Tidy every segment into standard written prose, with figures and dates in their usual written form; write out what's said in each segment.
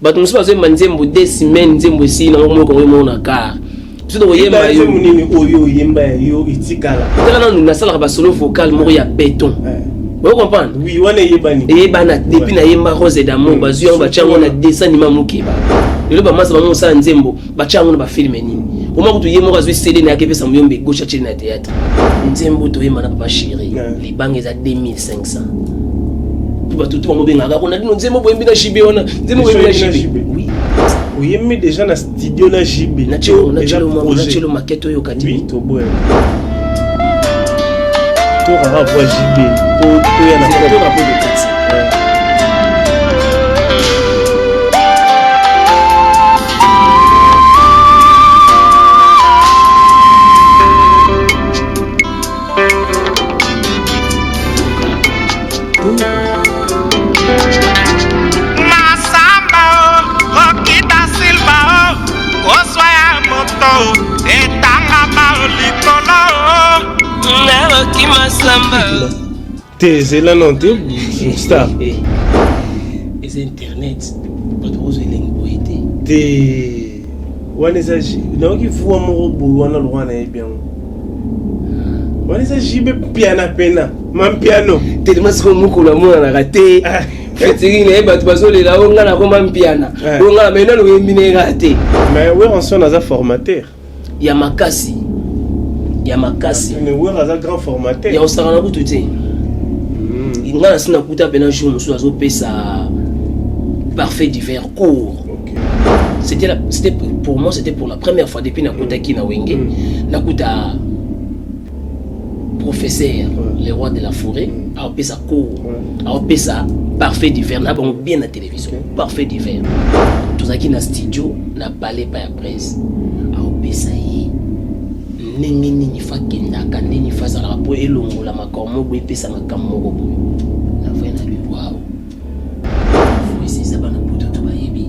bato mosusu bazoyemba nzembo 2 semaines nzembo esi nango moko oyemona kar biso tokoyemba yo nini oyo oyemba yo itikala tala nanu nasalaka basolo vocal moko ya béton vous comprenez? Oui, on est yébani. Yébana depuis na yemba rose d'amour bazu yango bachango na dessin anima mukiba. Lelo ba masa bango sa nzembo bachango na ba film nini. Oma kutu yemo kazu CD na yakepesa muyombe gauche chini na théâtre. Nzembo to yema na papa chéri. Les bangs za 2500. Tuba tutu bango benga ka kona dino nzembo boyembi na jibe wana. Nzembo boyembi na jibe. Oui. Oyembi déjà na studio na jibe. Na chelo maquette yo kati. Oui, to boy. Pour avoir JB, pour y en avoir de petit. Masamba, Okita Silva, Oswaya Moto, Etanga Maolikolo. Qui m'a samba. T'es là non t'es star. Et c'est internet. Pas trop de langue T'es Wanesa non qui faut amour bout wana lwana bien. Wanesa jibe piano pena. Mam piano. Tellement ce qu'on mouko la mona na raté. Fetiri ne ba tu bazole la onga na koma piana. Onga mena lo yemine raté. Mais ouais on son dans un formateur. Ya makasi. Ya makasi. Mais ouais un grand formateur. Ya osara na kutu te. Ngana sina kuta pena jour musu azo pesa parfait d'hiver court. C'était pour moi c'était pour la première fois depuis nakuta ki na wenge. Nakuta professeur le roi de la forêt a pesa court. A pesa parfait d'hiver na bon bien na télévision. Parfait d'hiver. Tozaki na studio na palais pa ya presse. A pesa yi ndenge nini fa kendaka ndenge fa zala po elongola makomo bo epesa makammo bo na vena lui waouh faut essayer ça bana poto to bayebi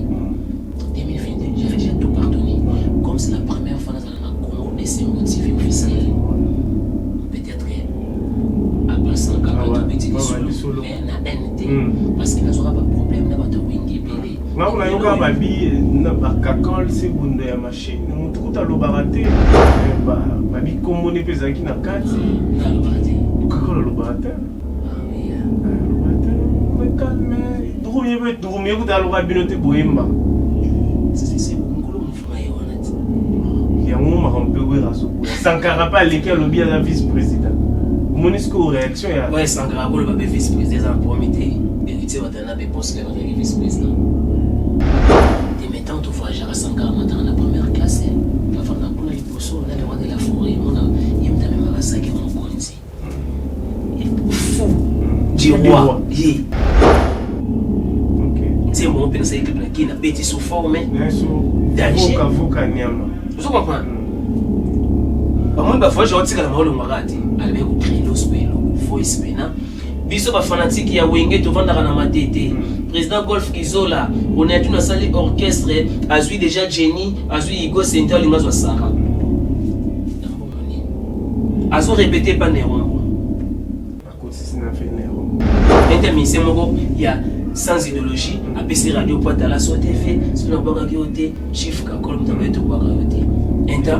2022 j'ai tout pardonné comme c'est la première fois dans la Congo des motifs officiels peut-être après 100 40 petit solo mais na NT parce que n'a pas problème na bato wingi belé na kuna yoka babi na bakakol seconde ya machine mutukuta lo barate babi komone pesa ki na kati na lo barate kakol lo barate lo barate calme drumi ko da lo rabinote boyemba c'est ngolo mfuma yonati ya ngoma rompe we raso Sankara pas lequel lo bien la vice-président monisco réaction ya ouais Sankara ko le babé vice-président en premier héritier watana be poste le vice-président. Et maintenant, tu vois, j'ai Sankara dans la première classe. La femme n'a pas eu pour ça, on a le roi de la forêt. Il m'a même massacré mon conti. Il est fou du roi. C'est mon père, c'est qui n'a pas été sous forme. Danger. Vous comprenez? Moi, parfois, je retire la main au marati. Elle va créer l'hospélo, voice pena. Biso ba fanatique ya wenge to vanda na matete. Président Golf Izola, on est une salle orchestre, azui déjà Jenny, azui Igo Center lingazo Sara. Azo répéter pas Néron. Si na fait Néron. Intermission moko ya sans idéologie, APC radio pointe à la so TV, sur la banque qui oté, chiffre ka kolom ta beto kwa oté. Inter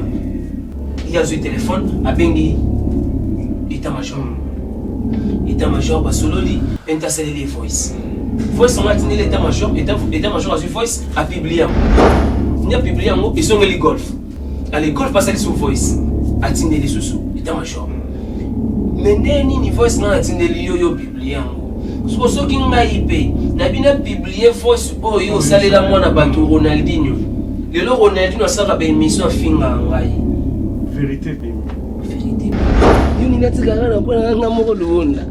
il y a un téléphone a bengi état-major. État-major basololi intercellé les voice on a tenu l'état-major état-major a vu voice a publié il a publié en ils sont les golf à les golf passer sur voice a tenu les sous état-major mais neni ni voice na tenu les yo publié en so so ki nga ip na bina publié voice o yo salela mwana bantu Ronaldinho lelo Ronaldinho saka ba émission finga ngai vérité yuni natika kana kwa nga moko luonda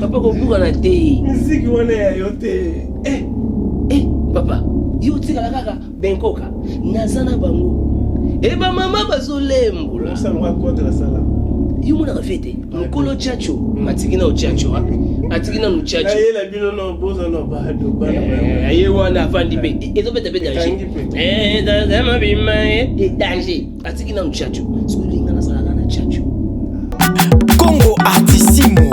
papa ko buka na te musique wana ya yote papa yo tika kaka benkoka nazana bango ba mama bazolembo la salwa contre la sala yo mona fete mukolo chacho matikina o chacho atikina no chacho aye la bino no boza no bado bana aye wana afandi be ezo beta be danger dama bima danger atikina no chacho skulinga na sala na chacho Congo Artissimo.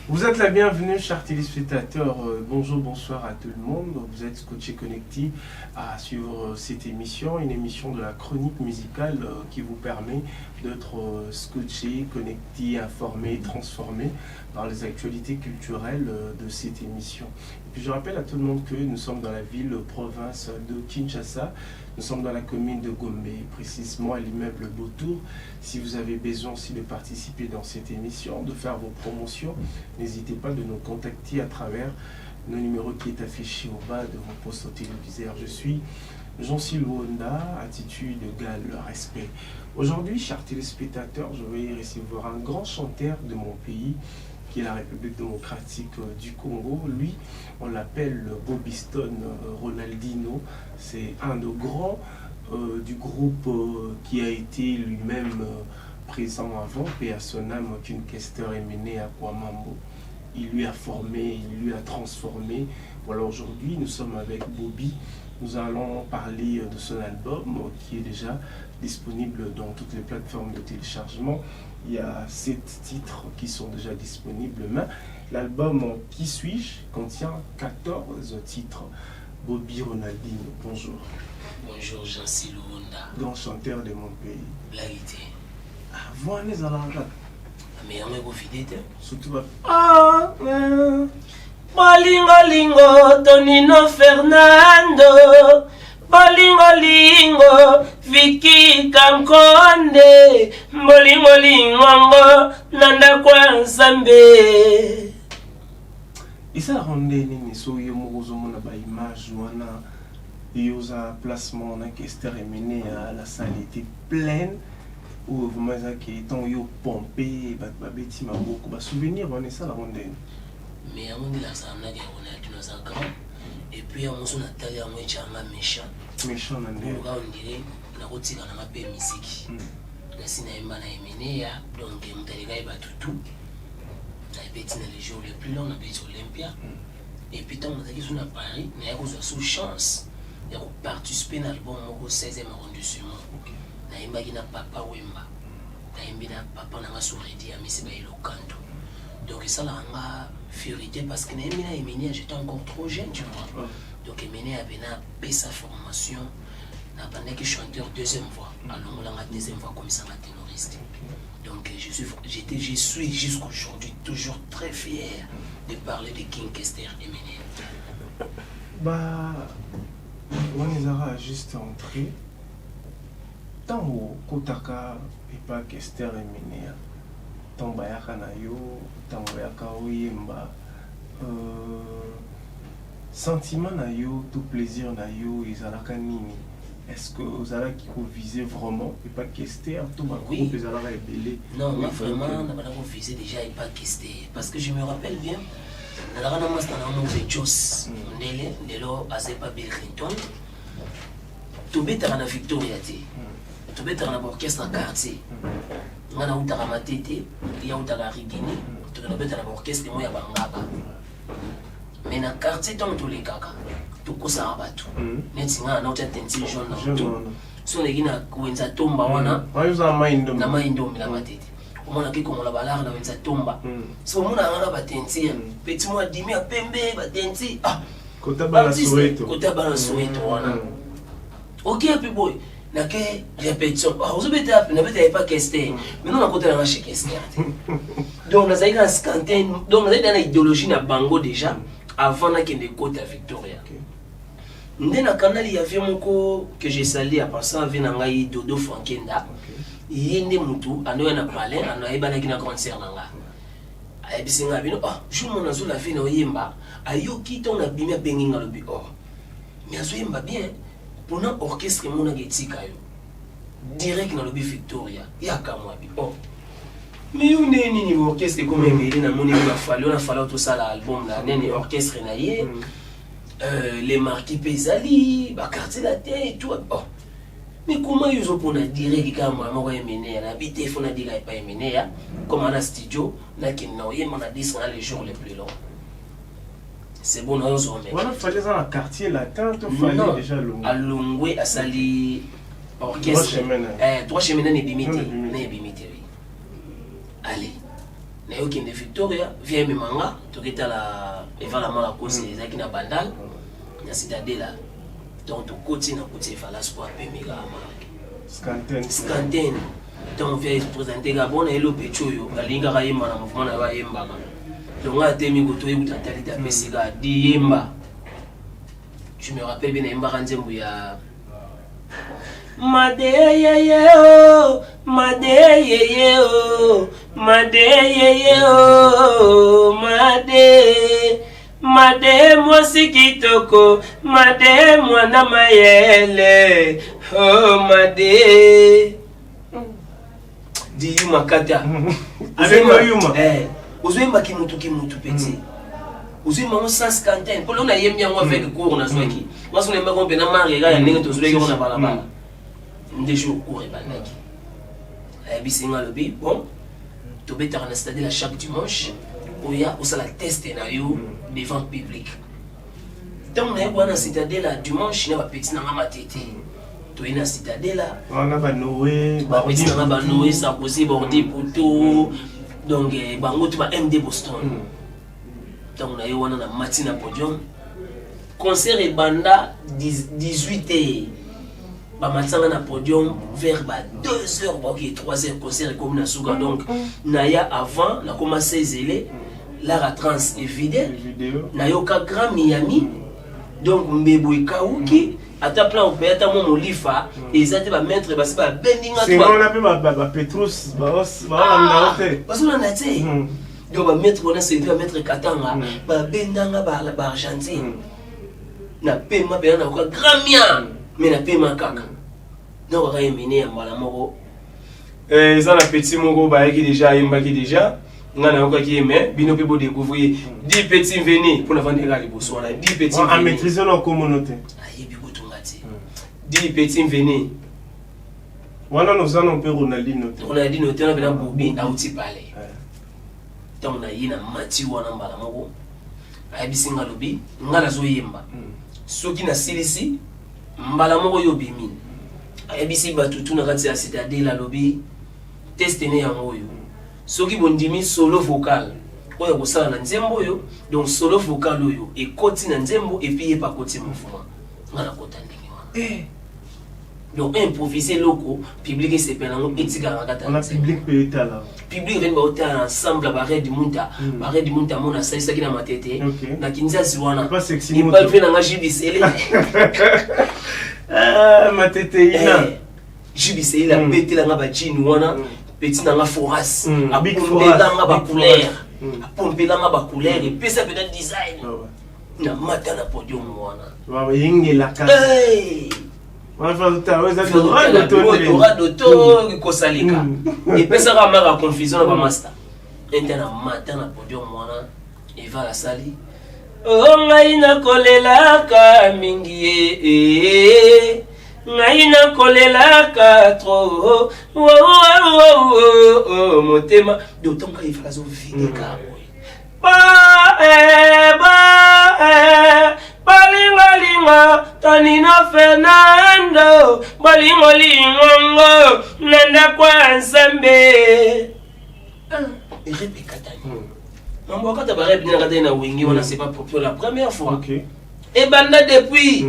Vous êtes souhaite la bienvenue, chers téléspectateurs. Bonjour, bonsoir à tout le monde. Vous êtes scotché connectés à suivre cette émission, une émission de la chronique musicale qui vous permet d'être scotché, connecté, informé, transformé par les actualités culturelles de cette émission. Et puis je rappelle à tout le monde que nous sommes dans la ville province de Kinshasa. Nous sommes dans la commune de Gombe, précisément à l'immeuble Beautour. Si vous avez besoin aussi de participer dans cette émission, de faire vos promotions, n'hésitez pas de nous contacter à travers le numéro qui est affiché au bas de vos postes téléviseurs. Je suis Jean-Cy Luonda, attitude égale respect. Aujourd'hui, chers téléspectateurs, je vais recevoir un grand chanteur de mon pays, qui est la République démocratique du Congo. Lui, on l'appelle Bobby Stone Ronaldinho. C'est un de grands du groupe qui a été lui-même présent avant, paix à son âme, qu'une questeur est menée à Kwamambo. Il lui a formé, il lui a transformé. Voilà, aujourd'hui, nous sommes avec Bobby. Nous allons parler de son album qui est déjà disponible dans toutes les plateformes de téléchargement. Il y a 7 titres qui sont déjà disponibles. Mais l'album Qui suis-je contient 14 titres. Bobby Ronaldinho, bonjour. Bonjour Jean-Cy Luonda. Grand chanteur de mon pays. Blaguité. Ah, vous en êtes à la radio. Mais on est profité. Surtout pas. Ah, Bolingo lingo Tonino Fernando. Bolingo lingo Vicky Kankonde. Bolingo lingo Nanda kwa Nzambe. Isa ronde nini so yo mozomona ba image wana yoza placement na Kester Emene à la salle était pleine ou vraiment ça qui étant yo pompé ba beti maboko ba souvenir on ça la ronde. Mais on dit la ça na que on a tous nos grand et puis on se natali à moi changa méchant na ndé on dirait na kotika na mape musique na sina imba na Emene ya donc mutalega ba tutu na petit les jours les plus longs na petit Olympia et puis tant que sur à Paris na ya kozwa sous chance ya ko participer na album au 16e arrondissement na imba kina papa wemba na imbi na papa na masouredi ya misi ba Lokanto donc ça là nga fierté parce que na imbi na Emene j'étais encore trop jeune tu vois donc Emene avait na paix sa formation na pendant que chanteur deuxième voix alors la deuxième voix comme ça ma ténoriste. Donc je suis jusqu'aujourd'hui toujours très fier de parler de King Kester Emene. Bah, on est juste entré. Tant au Kotaka et pas Kester Emene. Tant bayaka na yo, tant bayaka oyemba. Sentiment na yo, tout plaisir na yo, ezalaka nini. Est-ce que vous avez visé vraiment et pas Kester tout ma groupe les alors belé? Non, moi vraiment on a visé déjà et pas Kester parce que je me rappelle bien dans la master na de Jos ndele ndelo azepa Belrington to beta na Victoria té to beta na orchestre quartier ngana utaka matete ya utaka rigini to beta na orchestre moya bangaba mais na quartier tant tous les kaka tukosa abatu neti nga na uta tenti jaune na tout so legina kuenza tomba wana wayuza maindo na maindo la matete omona kiko mola balar na wenza tomba so mona nga batenti petit moi dimi a pembe batenti ah kota bala Soweto wana OK puis boy na ke répétition ah vous beta na beta pas Kester mais non na côté na chez Kester donc na zaika scanten donc na dans idéologie na bango déjà avant na kende côté Victoria. Ndena kanali ya moko que j'ai sali à passant avec ngai Dodo Frankenda yende mutu anoya na palais anoya bana kina concert nanga ayebisinga bino ah jour mon azul la fina oyemba ayoki ton na bimia benginga lobi oh mais azo yemba bien pour un orchestre mona getika yo direct na lobi Victoria ya kamwa bi oh mais on est ni orchestre comme Emile na moni ba falo na falo tout ça l'album la nene orchestre na ye les marquis Pesali, bah quartier la tête et tout. Oh. Mais comment ils ont pour dire que quand moi Emene na habité faut na dire pas Emene comme on a studio na kinoye mon a dit ça les jours les plus longs. C'est bon on se remet. Voilà fallait dans le quartier latin tout fallait déjà Longwe. À Longwe à Sali orchestre. 3 chemins n'est bimité, n'est bimité. Allez. na yo kende Victoria via manga toketa la evala mala cause ezaki na bandal na citadela donc to côté na côté fala sport pemika scanten donc via présenter Gabon et le pechoyo alinga ka yemba na mouvement na ba yemba donc a temi goto yebuta talita pesiga di yemba. Je me rappelle bien yemba kanzembu ya Madeye oh, Madeye oh, Madeye oh, Made mwasi kitoko, Made mwana mayele, oh Made. Di yuma kata. Uzwemba kimutu peti. Uzwemba mo sans cantaine. Polo na yemi yango avec cours na zwaki. Wasu nemba kompe na marega ya ndenge tozule yo na balabala. Ndesho cours e bandaki. Bisinga lobi bon. Tobeta na stade la chaque dimanche. Oya osala test na yo devant public. Donc na yebwana citadelle la dimanche na ba petit na matete. To ina citadelle la. On a ba Noé, ba petit na ba Noé ça poser bordi poto. Donc bango tu ba MD Boston. Donc na yebwana na matina podium. Concert et banda 18h. Ba matanga na podium vers 2h ok 3h concert comme na suga donc na ya avant na commencé zélé la trans est vide na yoka grand Miami donc mbebo ikauki ata plan on peut ata mon olifa ezate ba mettre ba se ba bendinga toi c'est on appelle ba Petrus ba na hotel parce que on a dit donc ba mettre on a servi à mettre katanga ba bendanga ba Argentine na pema pe na yoka grand Miami mais na pema kaka donc on a mené à malamoko ça na petit moko ba qui déjà yembaki déjà ngana ko ki mais bino pe bo découvrir 10 petits venus pour la vendre les bosso là 10 petits venus à maîtriser leur communauté ayebi ko tongati 10 petits venus wana nous allons pe Ronaldinho tena bena bobi auti pale donc na yina mati wana mbala moko ayebi singa lobi ngala zo yemba soki na silisi mbala moko yo bimi ayebi si batutu na kati ya citadelle la lobi testene yango yo soki bondimi solo vocal oyo kosala na nzembo yo donc solo vocal oyo ekoti na nzembo et puis pas koti mouvement ngana kota ndenge wana donc improviser loko public se penango etika ngata on a public pe etala public vient ba otala ensemble ba red munta mona saisa kina matete na kinzazi wana pas sexy ni pas vena nga jibisele matete ina jibisele la betela nga ba jini wana petit dans la foras a big foras dans la couleur a pomper dans la couleur et puis ça peut être design na mata na podium wana wa yingi la carte on va faire le d'auto ko salika et puis ça va ma confusion na ba master intena mata na podium wana et va la sali oh ngai na kolela ka mingi Naina kolela katro motema d'autant qu'il faut la vide caro balinga tanina Fernando balingo nanda kwa nsambe répétani mambo akata ba répéter na na wingi wana c'est pas pour la première fois OK et banda depuis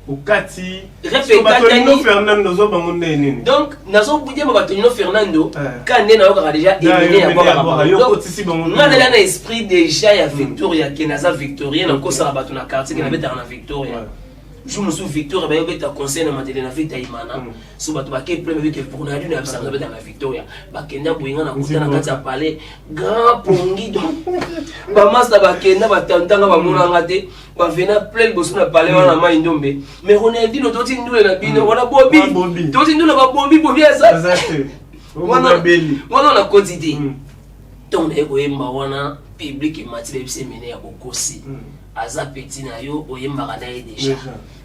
Ukati Tonino Fernando zo bangonde nini donc nazo budie ba Tonino Fernando kande na yoka déjà éliminé à bord ngana na esprit déjà ya Victoria kenaza Victoria na kosa ba tuna quartier ke na beta na Victoria je me souviens Victoria ba yobeta conseil na matele na vita imana so ba to ba ke premier que pour na dune abisa na beta na Victoria ba kenda boyinga na kutana kati ya palais grand pongi donc ba master ba kenda ba tantanga ba monanga te ba vena plein bosso na palais wana mai ndombe mais Ronaldinho toti ndule na bino wana bobi toti ndule ba bobi eza wana na quantité donc eko yemba wana public mati bebise mene ya bokosi aza petit na yo oyemba kana déjà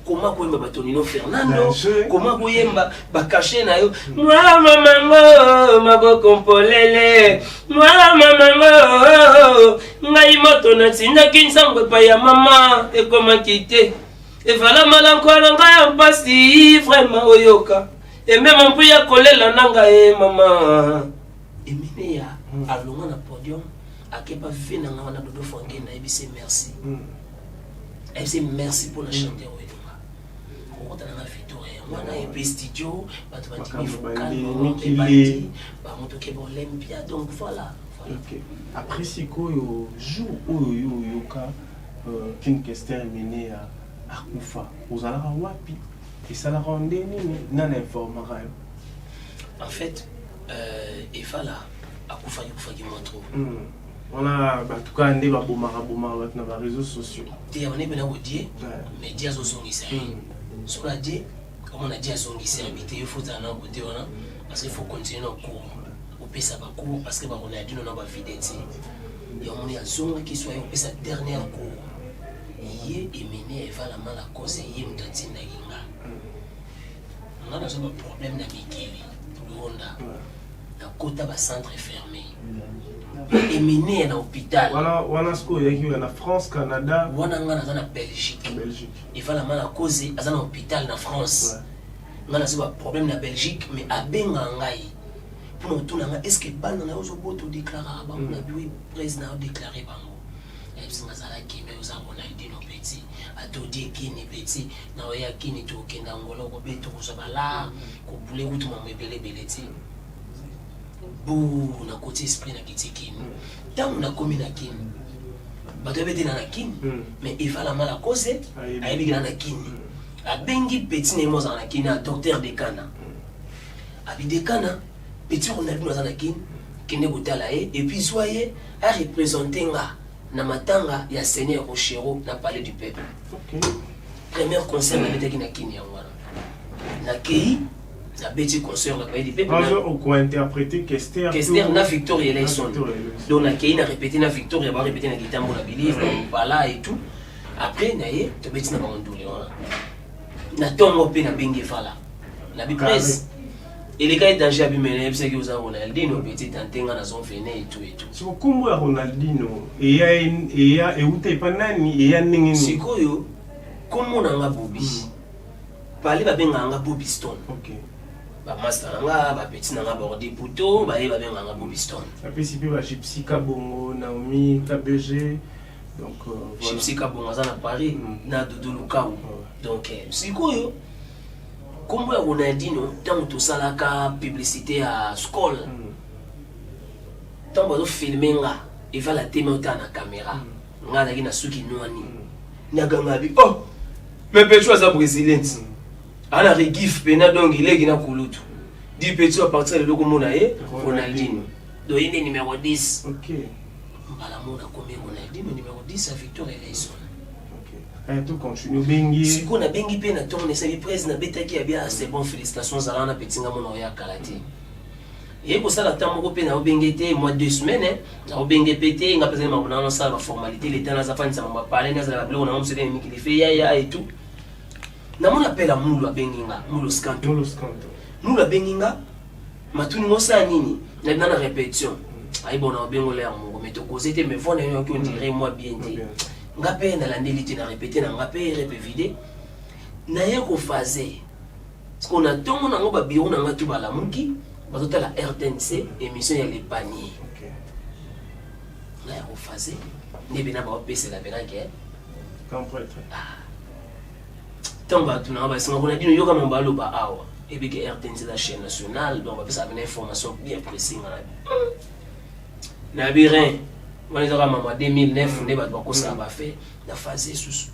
comment koyemba ba Tonino Fernando comment koyemba ba caché na yo mwana mamango maboko mpolele mwana mamango ngai moto na tinda kinsango pa ya mama e comment quitter et voilà malankola ngai mpasi vraiment oyoka et même on peut ya kolela nanga e mama emine ya alonga na akepa fait na ngana dodo fonge na ebise merci ebise merci pour la chanter oelinga ko tana na victoire wana et studio bato batimi fokalo bati ba moto ke Olympia donc voilà. OK. Après sikoyo jour oyo yoka qu'une question menée à Kufa aux alara wapi et ça la rendait nan informara. En fait et voilà à Kufa qui montre voilà en tout cas ndé ba bomara na ba réseaux sociaux té on est bien odié mais dia zo zongisa sur la dit comme on a dit à zongisa habité il faut aller en côté voilà parce qu'il faut continuer nos cours au pesa ba cours parce que ba on a dit on a ba vidéo et on est à zone qui soit au pesa dernière cours yé émené va la mala cause yé mtati na inga on a un problème na mikili Rwanda na kota ba centre fermé émené à l'hôpital voilà ce qu'il y a en France Canada wana ngana dans la Belgique il va la mala cause à un hôpital en France ngana c'est pas problème na Belgique mais à benga ngai pour tout na est-ce que ban na ozo boto déclarer ba na bi président déclarer bango et c'est ngazala ki mais oza bona idi no petit atodi kini petit na oya kini to kenda ngolo ko beto ko zabala ko bule utu ma mebele beleti bou na côté esprit na kitikini tant na komi na kini bato bete na kini mais il va la mala cause ayebi na kini a bengi petit ne moza na kini a docteur de Kana abi de Kana petit on a vu na kini kende botala et puis soyez à représenter nga na matanga ya Seigneur Rochero na palais du peuple. OK. Premier concert na bete na kini ya wana na kei na beti concert na palais du peuple. On peut interpréter Kester na Victoria Eleison. Donc na kei na répéter na Victoria ba répéter na Gitambo na Believe voilà et tout. Après na ye to beti na bandole wana. Na tongo pe na bengi fala. Na bi presse. Et les gars est danger à bimener parce que vous avez Ronaldinho petit tantenga na zone fene et tout. So kombo ya Ronaldinho et où t'es pas nani et ya ningini. Sikoyo kombo na nga Bobby. Parler ba benga nga Bobby Stone. OK. Ba master nga ba petit na nga bordi puto ba benga nga Bobby Stone. Après si pe ba Gypsy Kabongo, Naomi KBG. Donc voilà. Gypsy Kabongo za na Paris na Dodo Lukau. Donc sikoyo comme on a dit non tant tout ça la publicité à Skoll tant que filmer nga il va la témoigner na caméra nga na kina suki noani na gangabi oh mais petit chose à brésilien ala regif pena donc il est na kulutu dit petit à partir de logo mona Ronaldinho do ine numéro 10 OK bala mona comme Ronaldinho numéro 10 à Victor Eleison. Et tout continue bengi. Si qu'on a bengi pe na tourner ça les presse na betaki bien c'est bon félicitations à la petinga mon oya kalati. Et pour ça la temps ko pe na bengete mois 2 semaines na bengé pété nga pesa ma na ça la formalité les temps na za fani ça m'a parler na za blo na on se dit mi ki fait ya et tout. Na mon appel à mulu benginga mulu scanto. Mulu benginga matuni mo sa nini na répétition. Ai bon na bengo l'air mo mais to causer mais vona yo qui on dirait moi bien dit. Ngape na landeli na répéter na ngape répé vidé na yeko fazer ce qu'on a tongo na ngoba biro na ngatu bala muki bazota la RTNC émission ya les paniers. OK na yeko fazer ne bina ba pese la bena ke comprendre tamba tuna ba singa kuna dino yoka mambalo ba awa et bien que RTNC la chaîne nationale donc ba pesa une information bien précise na birin on est en 2009 on est pas beaucoup ça va faire la phase sous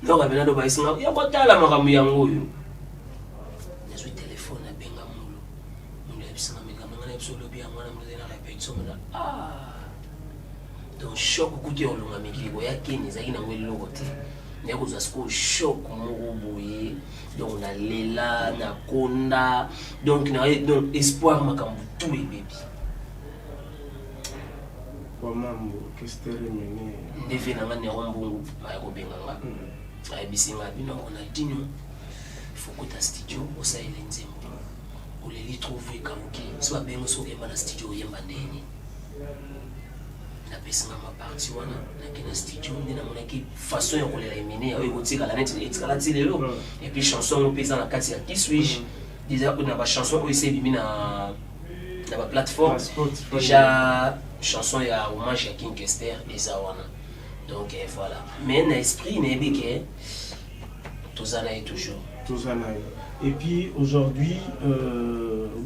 non on va do ba isinga ya botala makamu yango yo nazo téléphone na benga mulo mulo bisinga mekama ngana biso lobi ya mwana mwana na répétition na donc choc kuti olunga mikiko ya kini zaki na ngweli lokote ne ko za sko choc mo boye donc na lela na konda donc espoir makambu tout les bébés. Mambo Kester mené ndeve na ngane rombongo ba ko benga nga ay bisinga bino on a dit nous faut que ta studio au ça il nzembo ou les trouver kamuki soit bengo so yemba na studio yemba ndeni na pesa ma parti wana na kina studio ndina mona ki façon ya kolela emene ayo kotika la net etikala tilelo et puis chanson on pesa na kati ya qui suis déjà on a ba chanson ko essayer bimi na ba plateforme déjà chanson ya hommage à King Kester et Zawana. Donc voilà. Mais l'esprit n'est que Tozana est toujours. Tozana. Et puis aujourd'hui,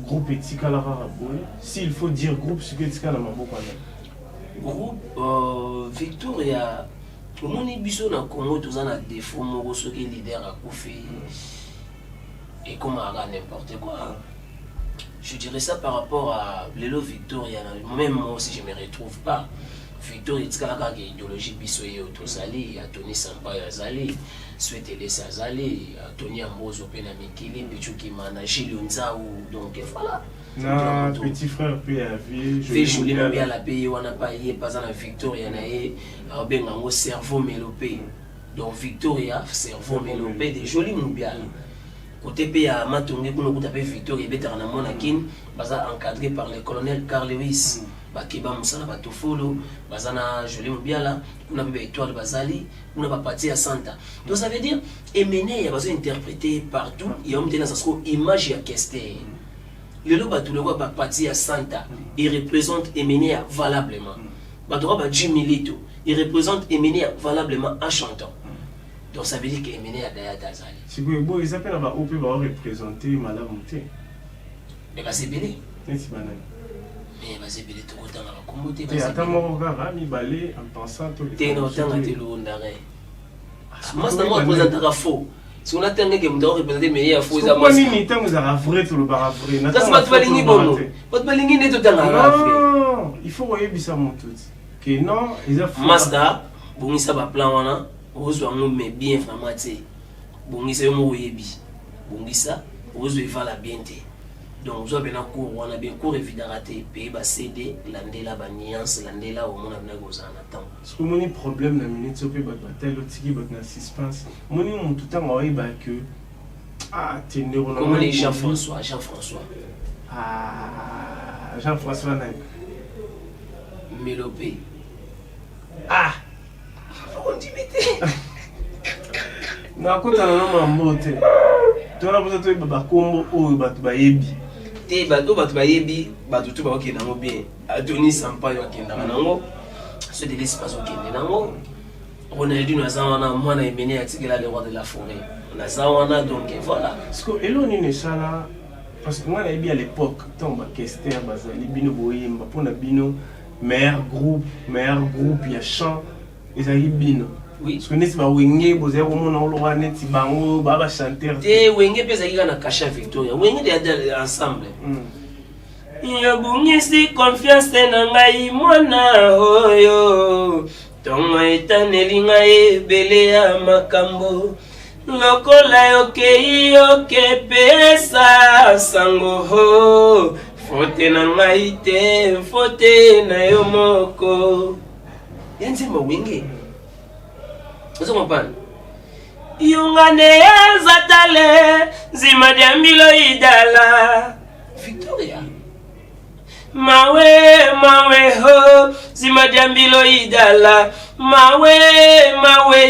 groupe Etika Lara. S'il faut dire groupe, c'est que Etika Lara. Groupe Victoria. Tout le monde est biso na Congo, Tozana défaut, moko ce qui est leader à Koufi. Et comme à n'importe quoi. Je dirais ça par rapport à Lelo Victoria. Même moi aussi, je ne me retrouve pas. Victoria, il y a une idéologie bisoye autosali, à Tony Sampaio Azali, Souhaité les Azali, à Tony Ambozo Penamikili, Pichuki Manachi, Lunzao. Donc voilà. Non, petit frère, puis à vie. Je voulais bien la payer, on n'a pas eu, pas en Victoria, on a bien un cerveau mélopé. Donc Victoria, cerveau mélopé, des jolis moubiales. Côté pays à Matongé, pour nous taper Victoria, il est encadré par le colonel Carl Lewis. Bakiba Moussala, Batofolo, Bazana, Jolie Moubiala, on a une étoile Bazali, on a pas parti à Santa. Donc ça veut dire, Emene, il a besoin d'interpréter partout, il y a une image à Kester. Le lot tout le voit pas parti à Santa, il représente Emene valablement. Badora Jim Milito, il représente Emene valablement en chantant. Donc ça veut dire qu'Emene a Daya Dazali. Si vous voulez, ils appellent à OP va représenter Madame Mouté. Mais c'est belé. Mais c'est banal. Mais c'est belé tout le temps à la communauté. Et attends, mon gars, il balait en pensant tout le temps. T'es dans le temps à te l'ondare. Moi, c'est moi qui représente la faux. Si on a tant que me représenter, mais il y a faux. C'est pas ni temps vous avez vrai tout le bar vrai. C'est pas toi lingi bon. Pas toi lingi n'est tout le temps à vrai. Non, il faut voyer bisa mon tout. Que non, ils ont fait. Master, bon ça va plan wana. Ozo ango mais bien vraiment tu. Bon ça mo yebi. Bon ça, ozo vala bien te. Donc zo bena cours wana bien cours évidemment raté pays ba CD landela ba nuance landela au mona na goza na temps. Parce que mon problème na minute so pe ba tel otiki ba na suspense. Mon tout temps on ba que ah t'es neuro. Comment les Jean-François ah Jean-François Nag Mélopé. Ah on dit mété. Na kota na mama mbote. Tona boza to ba kombo o ba to ba yebi. Te bato bayebi bato tout ba okenda ngo bien. Tony Sampaio okenda nango. Ce de l'espace okenda nango. Ronaldinho azawana mwana Emene atikela le roi de la forêt. On azawana donc voilà. Parce que eloni ne sala parce que moi à l'époque tant ba Kester bazali bino boyemba pona bino meilleur groupe il y a chant ezali bino. Oui. Parce que n'est pas wenge bozer au monde on le net bango baba chanteur. Te wenge pesa kika Kasha Victoria. Wenge de ensemble. Ya bungisi confiance na ngai mwana oyo. Tongo etaneli ngai ebele ya makambo. Lokola yokei okepesa sango ho. Fote na ngai te, fote na yo moko. Yanzi mo wenge. Vous comprenez? Yungane zatale zima diambilo idala Victoria mawe ho zima diambilo idala mawe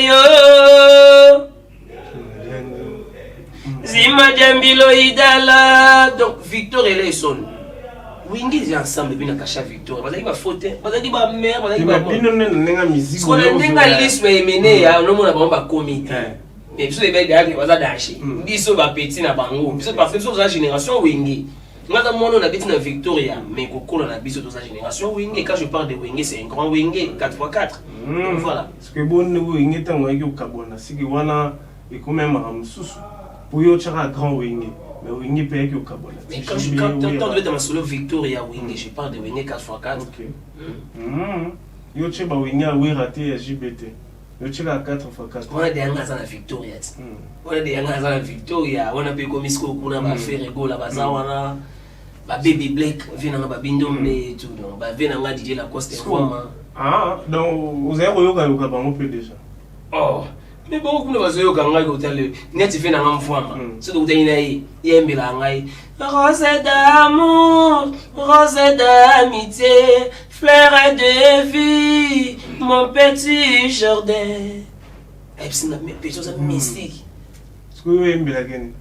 yo zima diambilo idala. Donc Victoria les son wingi ensemble bina Kasha Victoria bazali ba faute bazali ba mère bazali ba bino nenga musique ko nenga liste Emene ya no mona ba comité mais biso de bega ke baza dashi biso ba petit na bango biso parce que biso za génération wingi ngata mono na petit na Victoria mais kokolo na biso za génération wingi. Quand je parle de wingi c'est un grand wingi 4x4 voilà parce que bon wingi tango yaki ukabona siki wana et quand même amsusu pour yo chaka grand wingi. Mais Wingi paye que au Kabona. Mais quand je devais dans ma solo Victoria Wingi, je parle de Wingi 4x4. Ok. Yo che ba Wingi a oui raté à JBT. Yo che la 4x4. On a des angas à la Victoria. On a des angas à la Victoria. On a pu comme isko kuna ba faire rigolo la bazawana. Ba Baby Black vient na ba Bindombe et tout. Donc ba vient na DJ La Coste vraiment. Ah, donc vous avez reyoka yoka bango peu déjà. Oh. Mais bon, vous avez vu que hôtel net fait dans l'enfant. C'est tout il y a ngai. Rose d'amour, rose d'amitié, fleur de vie, mon petit jardin. Et puis c'est une petite mystique. Ce que vous aimez la gaine.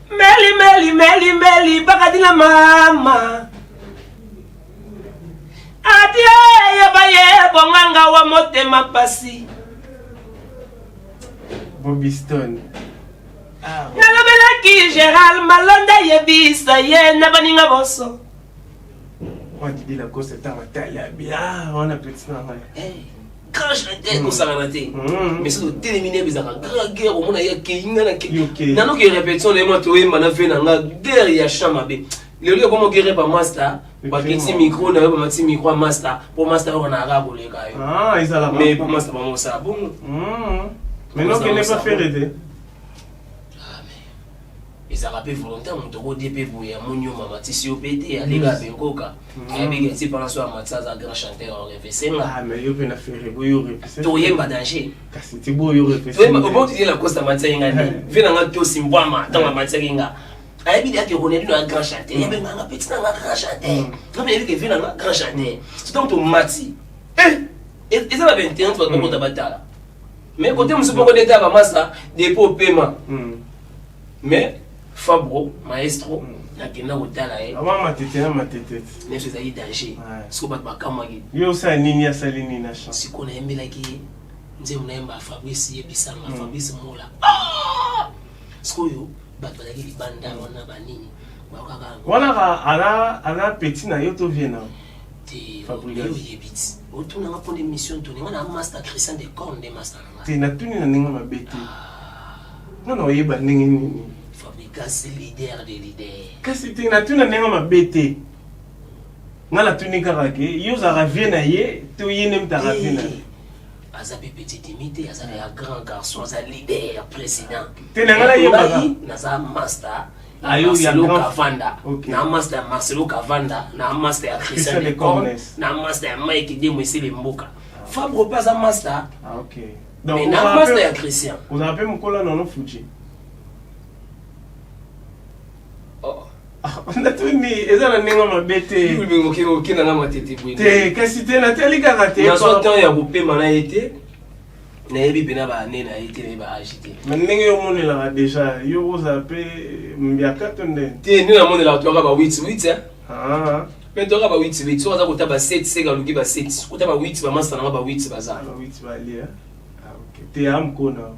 Meli, bakadina mama. Adia yabaye bonganga wa motema pasi. Bobby Stone. Nalobelaki Gérald Malonda yebisa ye na baninga boso. On dit la cause est en bataille bien, on a petit nan. Quand je ko saranate. Mais c'est terminé bizarre. Grand guerre au mona ya kinga na ki. Nano ki répétition les mots to yemba na fe na nga guerre ya chamabe. Le lieu comme guerre pa master, ba kiti micro na ba mati micro master, pour master on a rabo le gars. Ah, ils ont la mais pour master ba mo ça bon. Mais non qu'il n'est pas fait aider. Ils ont rappelé volontaire mon toko DP pour ya monyo mama tisi opété ya les gars benkoka. Et bien c'est pendant ce match ça grand chanteur en référence. Ah mais yo peut faire yo référence. To yemba danger. Kasi ti bo yo référence. Oui, mais bon tu dis la cause de match ngani. Vena nga to simbwama dans la match nga. Ayebi dia ke Ronaldo un grand chanteur. Yebi nga petit nga grand chanteur. Comme yebi ke vena nga grand chanteur. C'est donc to mati. Et ça va bien tenir toi comme ta bataille. Mais côté monsieur poko d'état ba massa dépôt paiement. Mais Fabro, maestro, na kina utala eh. Avant ma tête. Mais c'est ça danger. Ce que ba kamagi. Yo sa nini ya salini na chance. Si kona embela ki nze mnaemba Fabrice yebisanga Fabrice mola. Skoyo bato la ki banda wana banini. Voilà ala petit na yo to viena. Te Fabrice yebiti. Otuna nga pone mission to nga na master Christian de Corne de master nga. Te na tuni na ninga mabeti. Non yeba ningi nini. C'est leader des leaders. Kasi te na tuna ninga mabeti. Nga la tuni karake yo za raviena ye to yene mta raviena. Azabi petit imité, azabi un grand garçon, azabi leader président. Te na ngala yo baba. Naza master. Ayo ya Cavanda. Na master Marcelo Cavanda, na master Christian de Corne, na master Mike de Mwesile Mboka. Fabro pas un master. Ah OK. Donc na master Christian. On appelle Mukola Nono Fuji. On a tout mis, et ça n'a pas bêté. Qu'est-ce que na teli karaté. Na so temps ya bopé mana été. Na yebi bena ba né na été ba agité. Mais ndenge yo moni la déjà, yo zappé mbiaka tonde. Te ni na moni la to ba 8 hein. Ah. Mais to ba 8 so za ko ta ba 7 seka luki ba 7. Ko ta ba 8 ba master na ba 8 ba za. Ba 8 ba lia. Ah OK. Te am kona.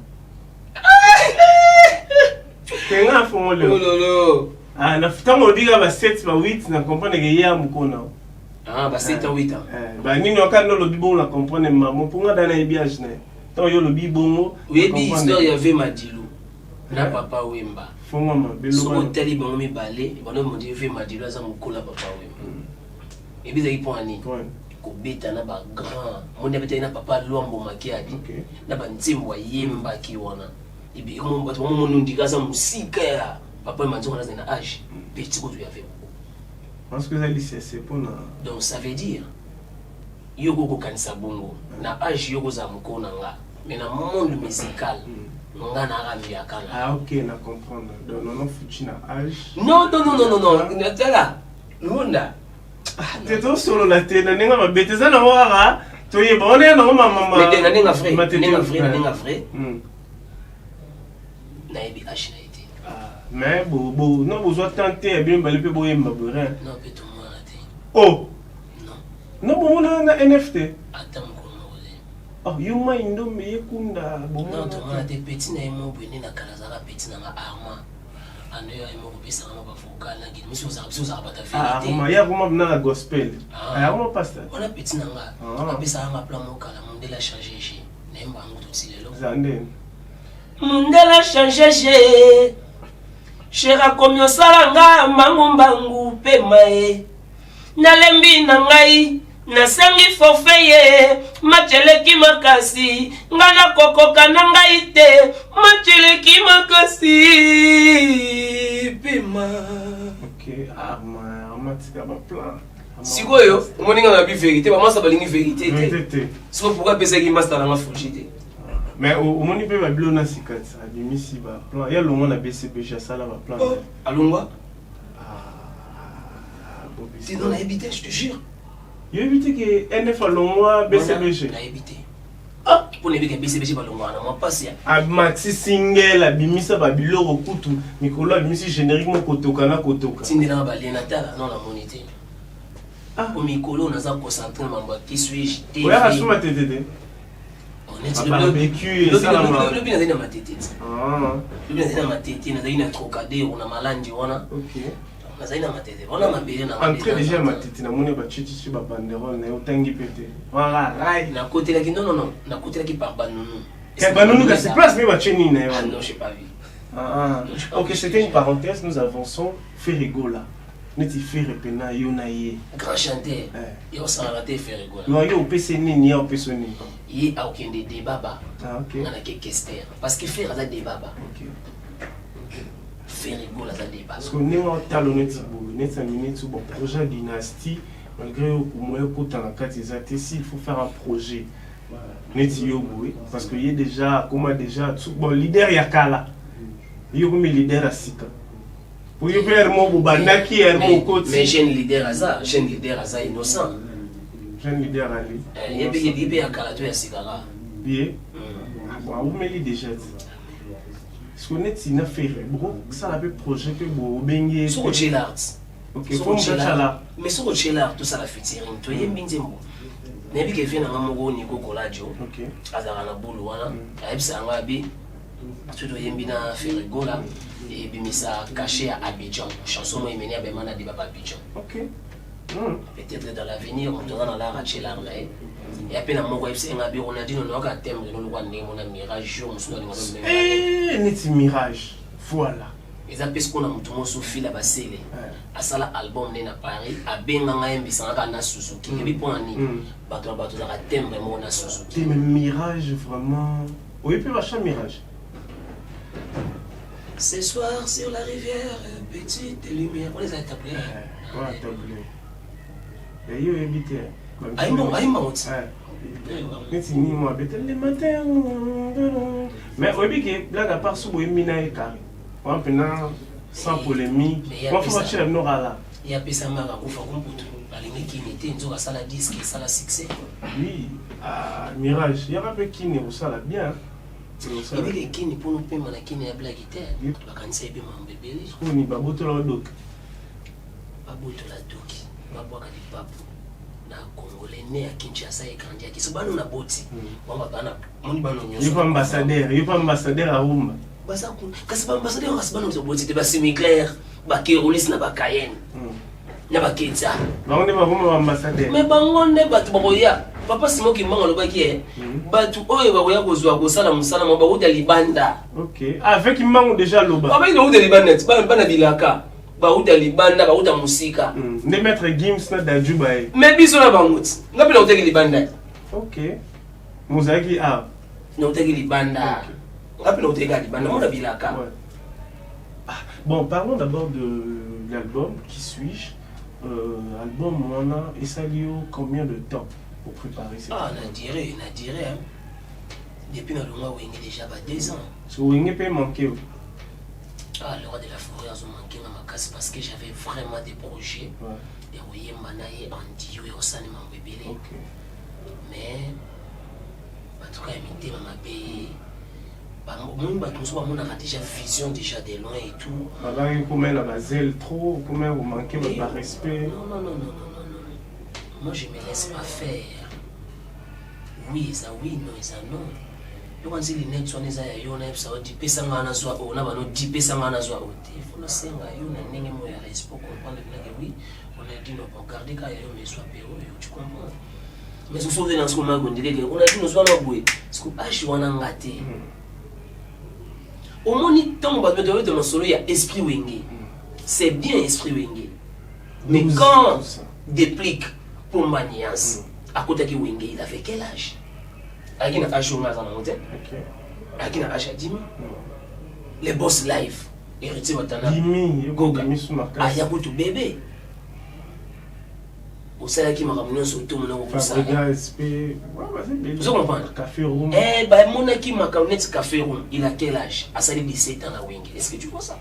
Te nga fo le. Oh lolo. Ah, na fitango diga ba 7 ba 8 na comprendre que ya mukona. Ah, ba 7 à 8 ans. Ba nini okando lo bibo la comprendre maman ponga dana ebiage ne. Tant yo lo bibongo. Oui, bi histoire ya ve Madilo. Na papa Wemba. Fonga ma belo. So teli bango mi balé, bango mo di ve Madilo za mukola papa Wemba. Et bizaki pour ani. Ko beta na ba grand. Mo ne beta na papa Luambo Makiadi. Na ba ntimbo Yemba ki wana. Ibi mo bato mo ndika za musika ya papa manzonga na zena âge petit ko tu ya fait parce que ça c'est pour na donc ça veut dire yoko ko kanisa bongo na âge yoko za mukona nga mais na monde musical nga na rambi akala. Ah OK na comprendre donc non futi na âge non natala lunda te to solo la te na ninga mabete za na wara to ye bone na mama mais na ninga frère na ebi âge. Mais non, vous avez tenté bien balé pour boyer maburin. Non, peut tout moi raté. Oh. Non. Non, bon on a NFT. Attends qu'on me. Oh, you mind no me kunda bon. Non, tout moi raté petit na mo boni na kalazara petit na arma. Ando ya mo pesa na ba foka na ngini misi uza ba ta vérité. Ah, arma ya comment na gospel. Ah, arma pasteur. On a petit na nga. Ba pesa na plan mo kala mo de la changer chez. Nemba ngo tutile lo. Zande. Mundela changer chez. Shera komyo salanga mangumbangu pema e nalembi na ngai nasangi forfait macheleki makasi ngana kokoka na ngai te macheleki makasi pema. OK, arma tika ba plan. Sikoyo moninga na bi vérité ba masa balingi vérité te. Vérité. So pourquoi pesa ki master na fujité. Mais au moni pe ba blona sikat abimisi ba plan ya longo na BCBG sala ba plan. Alongwa? Bobby. C'est dans la habité, je te jure. Yo évité que NF alongwa BCBG. Na habité. Ah, pour ne pas BCBG ba longwa na moi passe ya. Maxi single abimisa ba biloko kutu Nicolas abimisi générique mo kotoka na kotoka. Tindela ba liena tala non la monité. Au micro, on a concentré qui suis-je TV. Ouais, à ma tête. Barbecue et ça le bien dans ma tête. Le bien dans ma tête, on a trocadé, on a malandi, on a. OK. On a ma tête. On a ma belle na. Entrée déjà ma tête, na moni ba chichi sur ba banderole na otangi pété. Voilà, rai. Na côté là qui non, na côté là qui par banounou. Quel banounou que c'est place mais ba cheni na. Ah non, j'ai pas vu. OK, c'était une parenthèse, nous avançons Ferrigola. Neti Ferrepena Yonaye. Grand chanteur. Yo ça raté Ferrigola. Non, yo PC nini, yo PC nini. Il a aucun débat ba. OK. On a quelques questions parce que faire ça débat ba. OK. Ferrigola ça débat. Parce que nous on talonné Tibo, net un minute bon projet dynastie malgré au moins pour dans la carte exacte s'il faut faire un projet. Neti yo boy parce que il est déjà comment déjà bon leader yakala. Yo comme leader à Sika. Pour y faire mon boubandaki et mon côté. Mais jeune leader Aza innocent. Jeune leader Ali. Il y a Kalato et Sigara. Bien. Bon, vous me déjà. Parce qu'on est in affaire. Bon, ça a un projet que vous bengue. Sur le Chellart. Ok, faut me là. Mais sur le Chellart, tout ça la featuring. Tu y es bien tempo. Nebi qui fait un amoureux Nico Coladio. Ok. Azara na boulou wana. Aïb Sangabi. Tu dois y bien faire rigola. Et puis ça caché à Abidjan. Chanson moi menée à Bemana de Baba Abidjan. OK. Peut-être dans l'avenir on tournera dans la Rachelar là. Et après na mongo FC ngabi on a dit non ka thème no lwa ndé mon mirage jour musu na ngalo. Neti mirage. Voilà. Ils appellent ce qu'on a mutumo so fila basele. À sala album né na Paris a benga nga mbisa nga na Suzuki. Et puis pour ani bato za ka thème vraiment na Suzuki. Thème mirage vraiment. Oui, puis machin mirage. Ce soir sur la rivière, petite lumière. On les a tablés. Ouais, tablés. Et yo habité. Aïe mais ni moi habité le matin. Mais oui que blague à part sous mina et carré. On peut sans polémique. On faut chercher le là. Il y a pesa mara ko fa komputu. Balingi qui n'était nzoka sala disque et sala succès. Oui, mirage. Il y a pas qui ne ça la bien. Il dit que kini pour nous payer mana kini ya blague terre. Bakanisa ebe ma mbebele. On ni baboto la doc. Baboto la doc. Babwaka di papu. Na Congolais né à Kinshasa et grandi à Kisubano na boti. Wamba bana moni bano nyoso. Il pas ambassadeur à Rumba. Basa ku kasi ba ambassadeur kasibano zo boti te ba Simiclair, ba Kerolis na ba Cayenne. Na ba Ketsa. Ba on est pas vraiment ambassadeur. Mais bangonde batu boya. Papa Simon qui manga loba ki batu oyo ba koya kozwa ko sala musala mo ba uta libanda. OK. Avec mango déjà loba. Papa il uta libanda, ba na bilaka. Ba uta libanda, ba uta musika. Ne maître Gims na dajuba. Mais biso na banguti. Ngapi na uta libanda. OK. Mozaki a. Na uta libanda. Ngapi na uta libanda mo na bilaka. Bon, parlons d'abord de l'album Qui suis-je. Album Moana et ça lui combien de temps pour préparer cette album? On dirait hein. Depuis le mois où il est déjà 2 ans. Parce que Wenge peut manquer. Le roi de la forêt a manqué à ma casse parce que j'avais vraiment des projets. Et oui, Manaye en Dio et au San Mambébélé. Mais en tout cas, il m'a payé. On a déjà vision déjà de loin et tout. Comment la baselle trop, comment vous manquez de respect. Non. Moi je me laisse pas faire. Oui, ça oui, non, ça non. Quand les net sont les aïeux, on a ça dit pesa ngana soit on a no dit pesa ngana soit au téléphone c'est ngayo na ndenge mo ya respect comprendre que oui, on a dit non pour garder quand il mais soit péro, tu comprends. Mais ce sont des dans ce qu'on on dirait que on a dit nous soit no boué. Parce que je wana ngate. Au moins, tant que tu as solo, il y a esprit Wenge. C'est bien esprit Wenge. Mais quand déplique pour Manias, à côté de Wenge, il a fait quel âge? À qui n'a âge au Mazan Mountain? À qui n'a âge à 10 000? Les boss live, héritier Watana. 10 000, Goga. Ah, il y a beaucoup de bébés. Au salaire qui m'a ramené sur tout le monde pour ça. Vous comprenez? Café room. Eh, bah, mon qui m'a ramené ce café room, il a quel âge? À ça, il a 17 ans à Wenge. Est-ce que tu vois ça?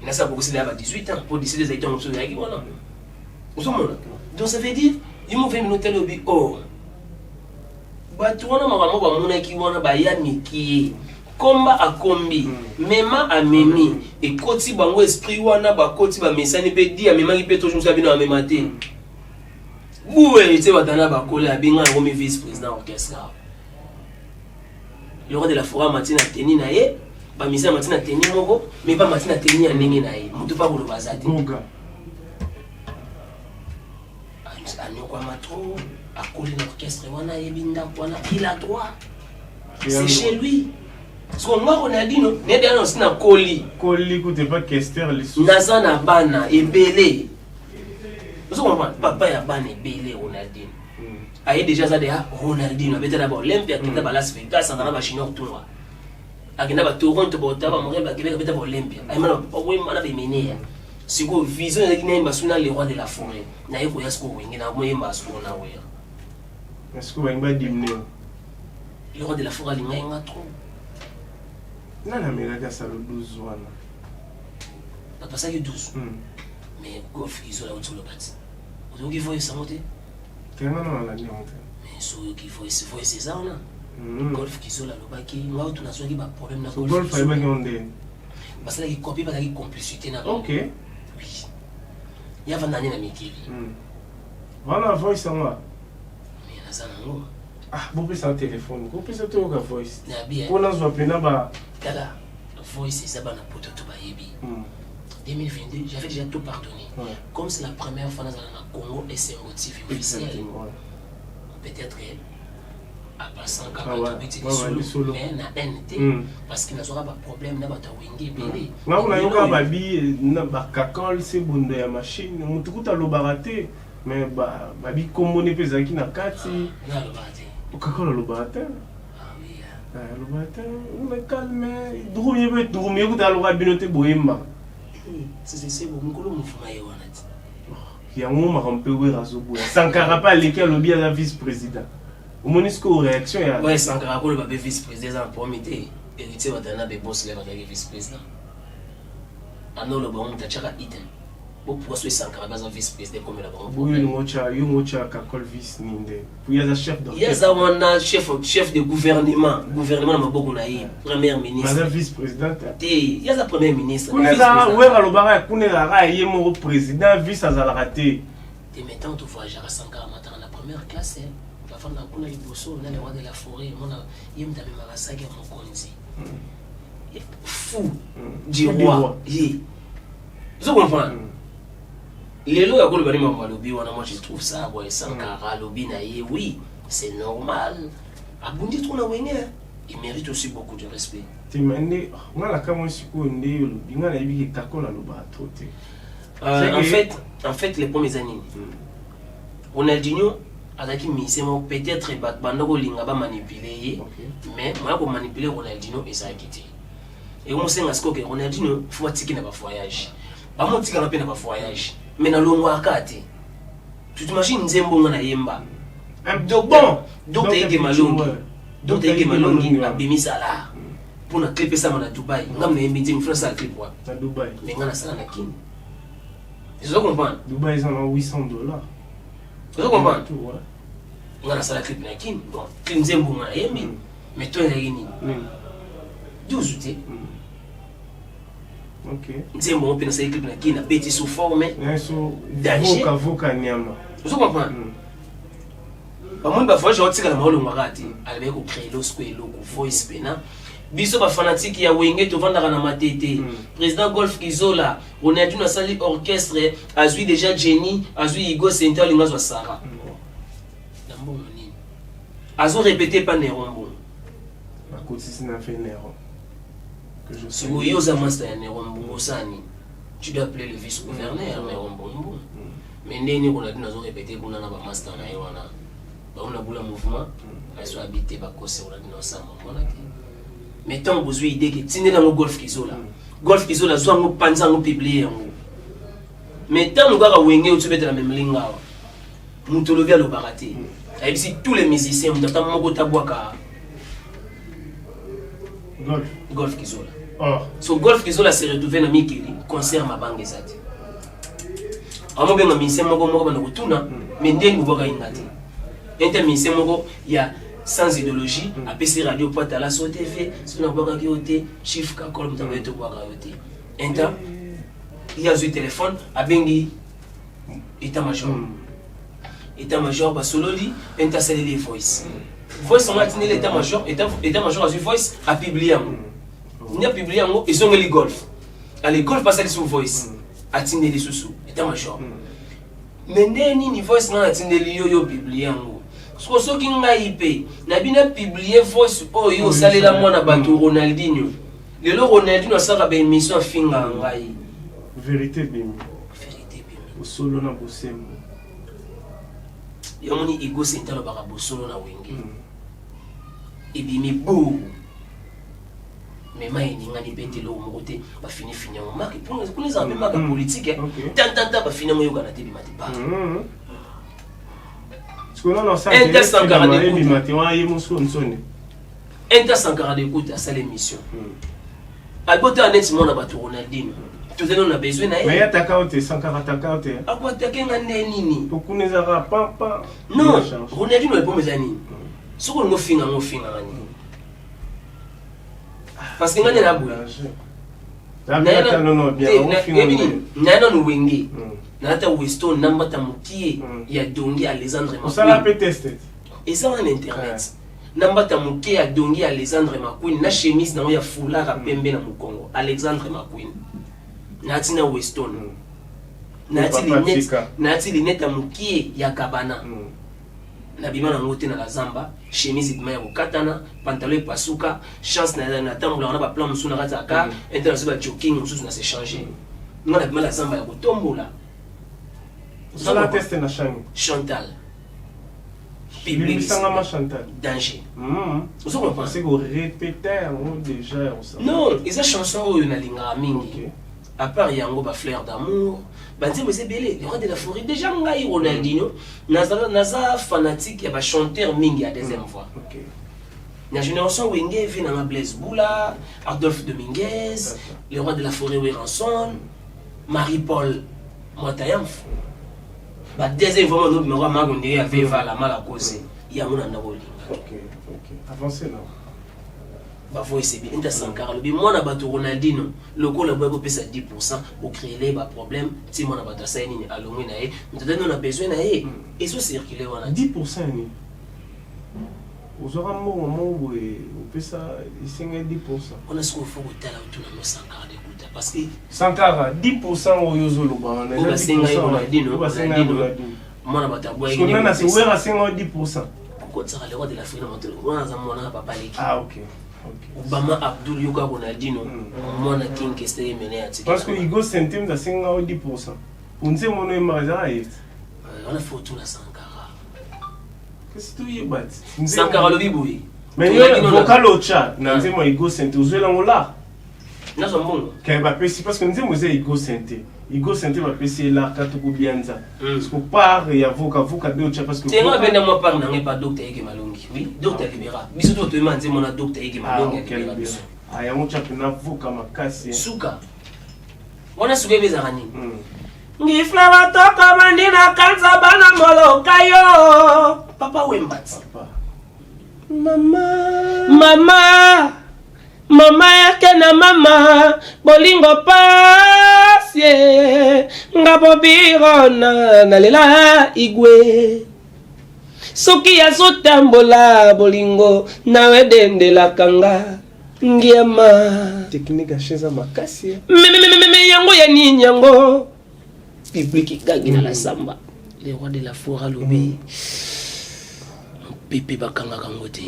Il a ça pour qu'il a 18 ans. Pour décider des items, voilà. Vous comprenez? Donc ça veut dire, il m'a fait une hôtel au bi. Oh. Bah, tu vois, mon qui m'a ramené qui combat à combi, mema à memi, et koti bango esprit wana ba koti ba mesani pe di a mema qui peut toujours ça bien à memater. Boué, tu sais, Watana Bakole a bien un vice-président orchestre. Le roi de la forêt matin a tenu naïe, pas mis à matin a tenu moko, mais pas matin a tenu à n'engue naïe. Moutou pas pour le bazar. Goga. Anyo kwa matro, a collé l'orchestre, wana yebinda, wana il a droit. C'est chez lui. Parce qu'on va Ronaldinho, n'est pas dans un colis. Colis, écoutez pas Kester, les sous. Nazana bana et belé. Vous comprenez? Papa ya bana et belé Ronaldinho. Aïe déjà ça déjà Ronaldinho. Avec d'abord Olympia qui est dans Las Vegas, ça n'a pas chinois tout. Avec d'abord Toronto, Ottawa, Montréal, Québec, avec d'abord Olympia. Aïe maintenant, oui, on a bémené. Si vous vision de Guinée, basuna le roi de la forêt. Naïe ko yasko wingi na moye masko na weya. Est-ce que vous avez diminué? Le roi de la forêt l'inga trop. Non, mais regarde ça le 12 wana. Pas ça que 12. Mais golf ils sont là autour le bâti. Vous qui voyez ça monter? Tellement dans la nuit. Mais ceux qui voient c'est ça là. Golf qui sont là le bâti, moi tout na qui pas problème na golf. Golf il va gagner. Parce que la copie pas la complicité na. OK. Oui. Il y a vanani na mikili. Voilà voice en là. Mais na ça non. Ah, vous pouvez un téléphone, vous pouvez tout la voice. Na bien. Pour nous appeler là-bas. Dada, voice c'est ça na poto to ba yebi. 2022, j'avais déjà tout pardonné. Ouais. Comme c'est la première fois dans le Congo et c'est un motif officiel. Peut-être à passer en campagne solo, mais na NT parce qu'il n'y aura pas de problème na bata wingi belé. Là on a eu un babi na bakakol c'est bondo ya machine, mutukuta lo baraté mais babi komone pesa ki na kati. Na lo baraté. Kakol lo baraté. Ah oui. Le baraté, on est calme. Droumie kuta lo rabinote boyemba. C'est bon, mon colon m'a eu. Il y a un moment où on peut voir Sankara pas lequel le bien la vice-président. Au monisco réaction. Ouais, Sankara le bébé vice-président en premier été. Héritier Watana be boss le bébé vice-président. Ano le bon ta chaka item. Pourquoi ce Sankara pas vice-président comme la bon? Oui, nous kakol vice ninde. Puis il y a un chef d'orchestre. Il y a un chef de gouvernement. Gouvernement na beaucoup na yi. Premier ministre. Madame vice-présidente. Il y a un premier ministre. Kuneza wera lobara kuneza ra yemo président vice azalaraté. Te mettant tout fois Jara Sankara matin la première classe. La femme n'a pas eu bosso, on a le roi de la forêt, on a yem tabe marasaki mon konzi. Fou du roi. Vous comprenez? Les lois que le bari m'a lobby, moi je trouve ça, ouais, Sankara lobby naïe, oui, c'est normal. Abundi trop na wenge, il mérite aussi beaucoup de respect. Tu m'as dit, moi la camo siko ndé lobby, nga na yibi kakola loba troté. En fait, les premières années, Ronaldinho azaki misemo peut-être bandoko linga ba manipuler, mais moi pour manipuler Ronaldinho et ça a quitté. Et on sait que Ronaldinho faut attiquer na ba voyage. Ba montika na pe na ba voyage. Mais na longo akate. Tu t'imagines Nzembo na yemba. Donc bon, donc t'es malongi. Donc t'es malongi na bimisala. Pour na clipper ça na Dubaï. Ngam na yembi me France à clip quoi. Na Dubaï. Mais ngana ça na kin. Je comprends. Dubaï ils ont $800. Je comprends. Ngana ça la clip na kin. Bon, Nzembo na yembi. Mais toi na yini. 12 tu. OK. Nzembo on peut na clip na kin na petit sous forme. Danger. Voka nyama. Je comprends. Bamoni ba voyage otika na maolo ngakati. Alebe ko créer lo square lo ko voice pena. Biso ba fanatique ya wenge to vandaka na matete. Président Golf Kizola, on a dû na sali orchestre, azui déjà Jenny, azui Igo Center lingazo Sara. Dambo nini. Azo répéter pas Nerombo. Ba kotisi na fait Neron. Que je sais. Si vous master ya Nerombo sani, tu dois appeler le vice-gouverneur Nerombo. Mais nini on a dû nazo répéter kuna na ba master na yewana. Ba on a boula mouvement, azo habiter ba kose on a dû na sama monaki. Mais tant besoin idée que tinde dans le Golf Kizola. Golf Kizola zo ngo panza ngo publier ngo. Mais tant nous ga wenge o tubeta la même linga. Muto lovia lo baraté. Et puis tous les musiciens m'entend moko tabwaka. Golf Kizola. Oh. So Golf Kizola se retrouver na mikili concert mabange zati. Amo benga musicien moko bana kutuna mais ndengu boka ingati. Ente musicien moko ya sans idéologie, à PC Radio Pointe à la SOTV, si on a pas côté, chiffre comme tu as voir côté. Un temps, il y a un téléphone, à Bengi, état-major. état-major basololi entasaleli voice voice on a tenu l'état-major état-major a voice a publié ni a publié ngo ezongeli golf allez golf passer sur voice a tenu les sous état-major mais nini voice na a tenu yo publié ngo soki ngai pe na bina publier voice oyo salela mwana bato Ronaldinho lelo Ronaldinho asaka ba émission finga ngai vérité bimi solo na bosembo yomoni ego sentalo baka bosolo na wenge ebimi bo mema eningani betelo mokote ba fini on marque pour les amis marque politique tantanta ba fini moyo kana te bimati ba Inter Sankara d'écoute à cette émission. Alberto Anet mon abato Ronaldinho. Tout le monde a besoin na. Mais attaquer au Sankara attaquer. A quoi attaquer ngane nini? Beaucoup ne zara papa. Non, Ronaldinho est pas mes amis. Ce qu'on finga ngani. Parce que ngane na boue. Non bien. Nana no wenge. Nata Weston namba tamukie ya dongi Alexandre Makwin. Ça l'a peut tester. Et ça en internet. Namba tamukie ya dongi Alexandre Makwin na chemise na ya foulard a pembe na mukongo. Alexandre Makwin. Natina Weston. Nati lineta mukie ya kabana. Na bima na ngote na la zamba, chemise bima ya kokatana, pantalon pasuka, chance na tambula na ba plan musu na kataka, international jogging musu na se changer. Ngana bima la zamba ya kotombola. Ça la teste na changu. Chantal. Public sangama Chantal. Danger. Vous comprenez? C'est qu'on répétait déjà on ça. Non, esa chanson oyo na linga mingi. À part yango ba fleur d'amour, banzi mais c'est belé, le roi de la forêt déjà ngai Ronaldinho, naza fanatique ya ba chanteur mingi à deuxième voix. OK. Na génération wenge vi na Blaise Boula, Adolphe Dominguez, le roi de la forêt Weranson, Marie-Paul Moitayamf. Ba deuxième fois no me roi magonde avait va la mal à cause ya mona na boli. OK. Avancez là. Ba voix c'est bien Inter Sankara le bi mona bato Ronaldinho le ko la boy ko pesa 10% pour créer les ba problème ti mona bato sa nini alongi na ye mutadano na besoin na ye et so circuler wana 10% ni vous aurez un moment où vous pesa 10%. On a ce qu'il faut que tu aies tout le Sankara d'écoute parce que Sankara 10% au yozolo ba on a 10% Ronaldinho mona bato boy ni on a c'est ouais à 10%. Pourquoi ça le roi de l'Afrique on a mona papa leki ah OK. Obama Abdul Yoka Ronaldinho mona king keste mené atiki parce que Igo Centime da 10%. On sait mon nom est on a photo la Sankara. Qu'est-ce que tu y bat? Sankara le biboui. Mais il vocal au chat, nanze mo Igo Centime zo la ngola. Na so mbongo. Quand va pesi parce que nous mo Igo Centime. Igo Centime va pesi là ka to kubianza. Parce que par ya voka de chat parce que c'est moi ben moi par na pas docteur Ege Malongi. Oui, docteur Libera. Biso to manze mon docteur Ege Malongi Libera. Ah ya mo chat na voka makasi. Suka. Wana suka bezaka nini? Ngifla batoka mandina kanza bana moloka yo. Papa Wembati. Papa. Mama yake na mama bolingo pasie ngabobiro na lela igwe soki yazotambola bolingo nawe dendela kanga ngiema technique chez makasi yango ya nini yango public gagi na la samba le roi de la forêt lobi pepe bakanga kangote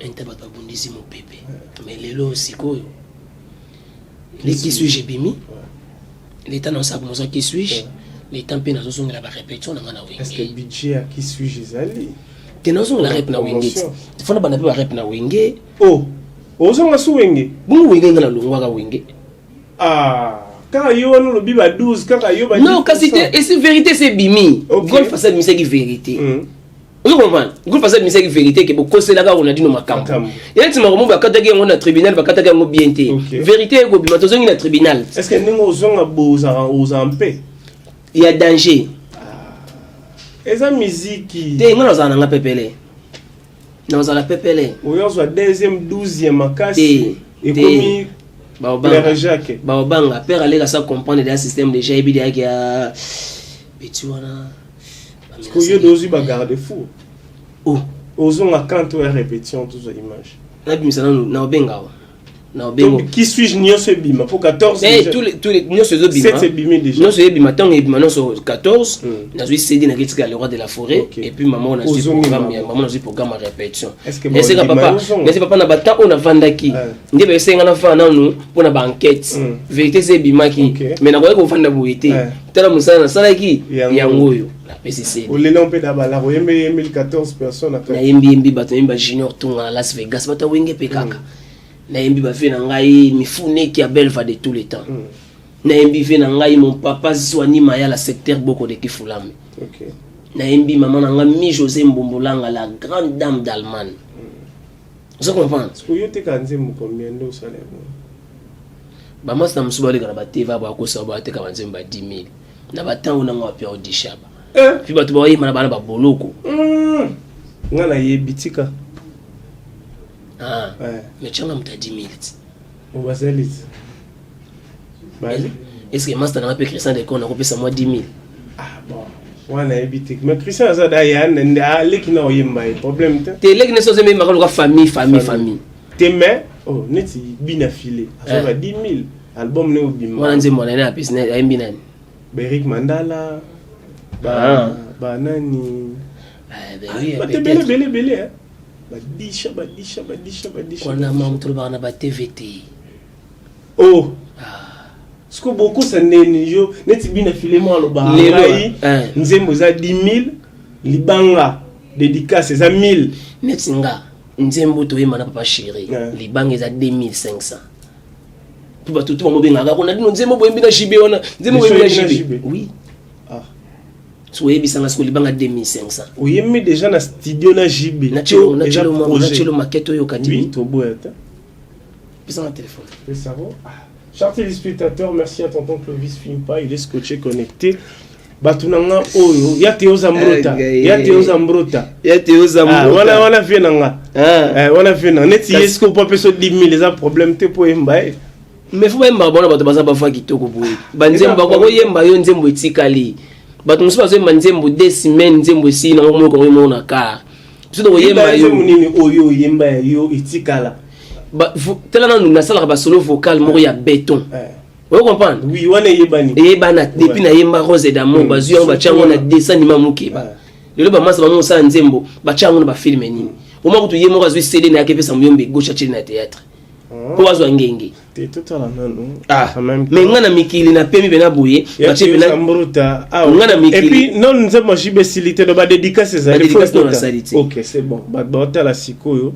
ente bato abundisi mo pepe mais lelo sikoyo les qui suis-je bimi l'état non ça comme ça qui suis-je l'état pe na zozongela ba répétition na ngana wenge est-ce que budget à qui suis-je zali tenazo la rep na wenge fona bana pe ba rep na wenge oh ozonga su wenge bungu wenge ngana longwa ka wenge ah kaka yo wana lobi ba 12 kaka yo ba non kasi et c'est vérité c'est bimi golf face à c'est vérité. Vous comprenez? Vous pensez que c'est vérité que beaucoup c'est là qu'on a dit nos macam. Il y a des moments où bakataki on a tribunal bakataki on bien té. Vérité ko bima tozongi na tribunal. Est-ce que ningo ozonga boza en paix? Il y a danger. Eza musique. Té ngona za na pepele. Na za la pepele. Oyo zo deuxième 12e makasi. Et comme Baobanga père aller ça comprendre des systèmes déjà ebi dia ki a betuana Parce que yo dozi ba garde fou. Oh. Ozonga quand tu répétition toutes les images. Na bimisa na obenga. Na obengo. Qui suis-je nyonso bima pour 14 mais tous les nyonso zo bima. 7 bima déjà. Nyonso bima tant bima nyonso 14 na zo CD na kitika le roi de la forêt et puis maman na zo programme répétition. Est-ce que papa mais c'est papa na bata on a vandaki. Ndebe senga na fa nanu pour na ba enquête. Vérité c'est bima ki mais na ko vanda boité. Tala musana sala ki yangoyo. La PCC. Au lelo pe da bala ko yembe 1014 personnes na yembi bato yemba junior tunga Las Vegas bata wenge pe kaka. Na yembi ba fait na ngai mifune qui a belva de tous les temps. Na yembi fait na ngai mon papa Zwani Maya la secteur boko de Kifulame. OK. Na yembi maman na ngai mi José Mbombolanga la grande dame d'Allemagne. Vous comprenez? Vous yote kanze mu combien de salaire? Ba mas na msuba le kana ba teva ba ko sa ba te ka banze ba 10000. Na ba tangu na ngwa pia odishaba. Puis ba to ba yima na bana ba boloko. Ngana yebitika. Ah, mais tu as 10 000. On va se lire. Est-ce que Master n'a pas Christian de qu'on a coupé ça moi 10 000? Ah bon, on a évité. Mais Christian a d'ailleurs un qui n'a pas de problème. T'es là qui ne sont jamais marqué la famille. T'es mais oh net bien affilé. Ça va 10 000. Album ne au bim. Moi on moi na business à Mbinan. Beric Mandala. Nani. Belé. Badisha. On a même tout le monde na TVT. Oh. Ce que beaucoup ça n'est yo net bien affilé moi le ba. Nzembo za 10 000 libanga dédicace za 1000. Net nga Nzembo to yema na papa chéri. Libanga za 2500. Tout ba tout mo benga ka kona Nzembo bo mbina jibe wana Nzembo bo mbina jibe. Oui. Soyez bisanga ce que libanga 2500. Oui, mais déjà dans studio na JB. Naturellement maquette yo kadimi. Oui, to boîte. Bisanga téléphone. Le cerveau. Chers téléspectateurs, merci à tonton Clovis Fimpa, il est scotché connecté. Batunanga oyo, ya Théo Zambrota. Wana venanga. Wana venanga. Neti est-ce que pas peso 10 000 les problème te po embaye. Mais faut même bona bato baza ba fa kitoko boye. Banzemba kwa yemba yo nzembo etikali. Bato musu bazo nzembo 2 semaines nzembo si na mo ko mo na ka. Biso to yemba yo munini oyo yemba yo etikala. Ba telana na sala ba solo vocal mo ya béton. Vous comprenez? Oui, wana yebani. Yebana depuis na yemba rose d'amour bazu yango ba chango na dessin ni mamukeba. Lelo ba masa ba mo sa nzembo ba chango na ba film ni. Au moment où tu yemo kazu CD na kepe sa muyombe gauche chini na théâtre. Pour wazo ngenge. T'es totalement non. Mais ngana mikili na pemi bena boye, ba che bena Mbruta. Ngana mikili. Et puis non nous avons jibesilité de ba dédicace ça. OK, c'est bon. Ba bota la sikoyo.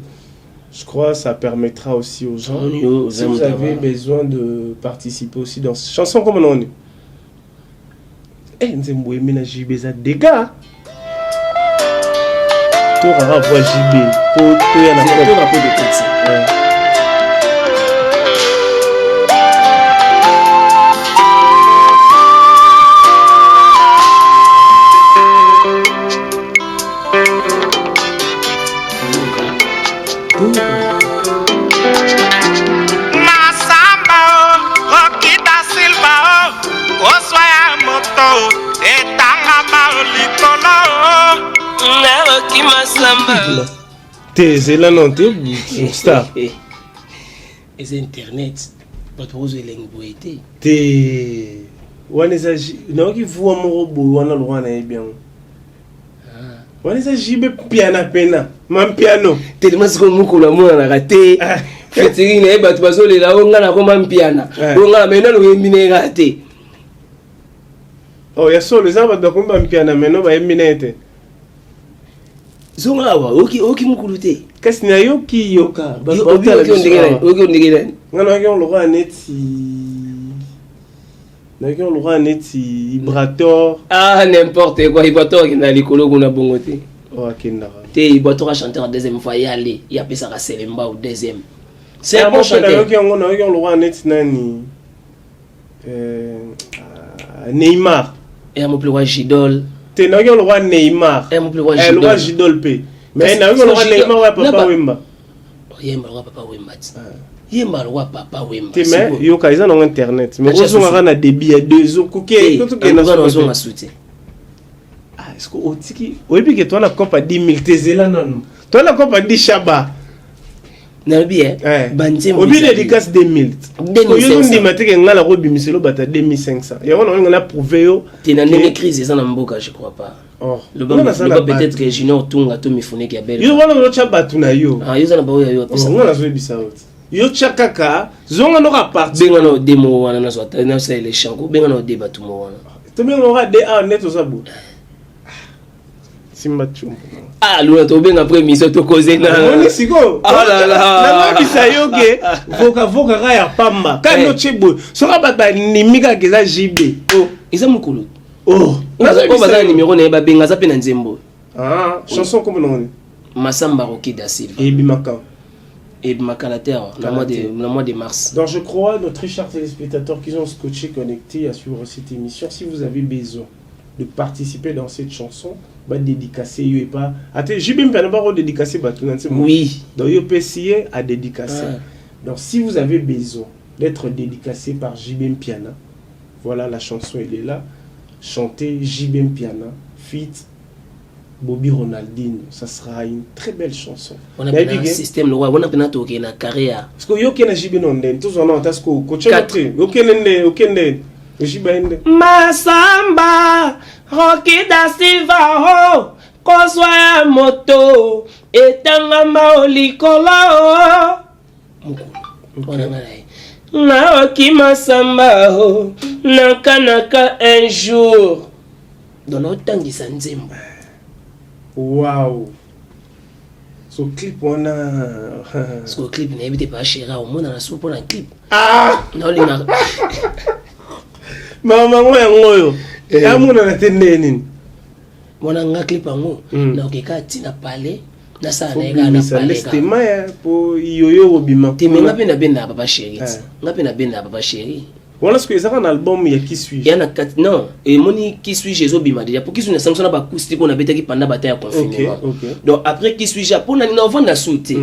Je crois que ça permettra aussi aux gens, si vous avez besoin de participer aussi dans cette chanson, comme on dit. Nous avons ménager des dégâts. Tout rara voir JB. Tout y a un rapport de taxi. T'es là non t'es star. Et c'est internet. Pas trop de linguité. T'es waneza non qui voit mon robot wana lwana bien. Waneza jibe piano pena. Mam piano. Tellement ce que mukula mona na raté. Fetiri na ba tubazo le la onga na ko mam piano. Onga mena lo yemine raté. Oh ya so les gens ba ko mam piano mena ba yemine. Zonga wa oki mukulute kasi na yoki yoka ba oki ndegela ngana ke on lo neti na ke on lo neti vibrator n'importe quoi vibrator qui na likolo kuna bongote akenda te vibrator a chanter en deuxième fois y aller y appeler ça Selemba au deuxième c'est un bon chanteur na ke on lo neti nani Neymar et à mon plus roi Gidol t'es na le roi Neymar et mon plus roi Gidol P mais na le roi Neymar wa papa Wemba yemba roi papa Wemba yemba roi papa Wemba t'es mais yo kaiza na internet mais ozo ngana débit à 2 ans kuke tout que na zo masute est-ce que otiki oyebi ke toi na kopa 10 000 tezela non toi na kopa 10 shaba na bien banzembo obi dédicace 2000 yo ndi mateke ngala ko bimiselo bata 2500 ya wana na prouver yo tenane une crise ça na mboka je crois pas le bon peut-être que Junior Tunga to mifune ki abel yo wana no chaba tuna yo yo za na ba yo pesa ngala zo bisa ot yo chakaka zonga no rapart benga no demo wana na so na ça les chango benga no débat tout mo wana to benga no ra de a net osabu simba chumbo luna to benga premier so to causer na on siko là na bisa yo ke voka ka ya pamba kano chebo so ka ba nimika ke za jibe isa mukulu na baza numéro na ba benga za pe na nzembo chanson comme non Massamba Rocky da Silva et Makalater le mois de mars. Donc je crois, nos très chers téléspectateurs qui sont scotchés, connectés à suivre cette émission, si vous avez besoin de participer dans cette chanson, bah dédicacer, yo et pas. Attends, j'ai bien pas dédicacer, bah tout oui. Donc yo peut essayer à dédicacer. Donc si vous avez besoin d'être dédicacé par JBM Piana, voilà la chanson elle est là. Chantez JBM Piana, feat Bobby Ronaldinho, ça sera une très belle chanson. On a un système, on a un token à carrière. Parce que yo kena jibi nonden, tous on a tas ko coach yo kena Massamba Rocky da Silva kozwa moto etanga maolikolo na Rocky Massamba nakanaka un jour dans otangisa nzembo. Wow. So clip on a ce clip n'habite pas chéri au monde dans la soupe pour un clip. Non les na mama ngoyo ya muna na tendeni mona nga clip ngo na okeka tina pale na sa na ega na pale leste maya po yoyo obima temenga pena benda papa chéri nga pena benda papa chéri. Voilà ce que ça un album ya qui suit. Yana non et moni qui suit Jésus bima déjà pour qui suit na sanction na ba acoustique on a bêté qui pendant bataille à confinement. Donc après qui suit Japon na vend na souté.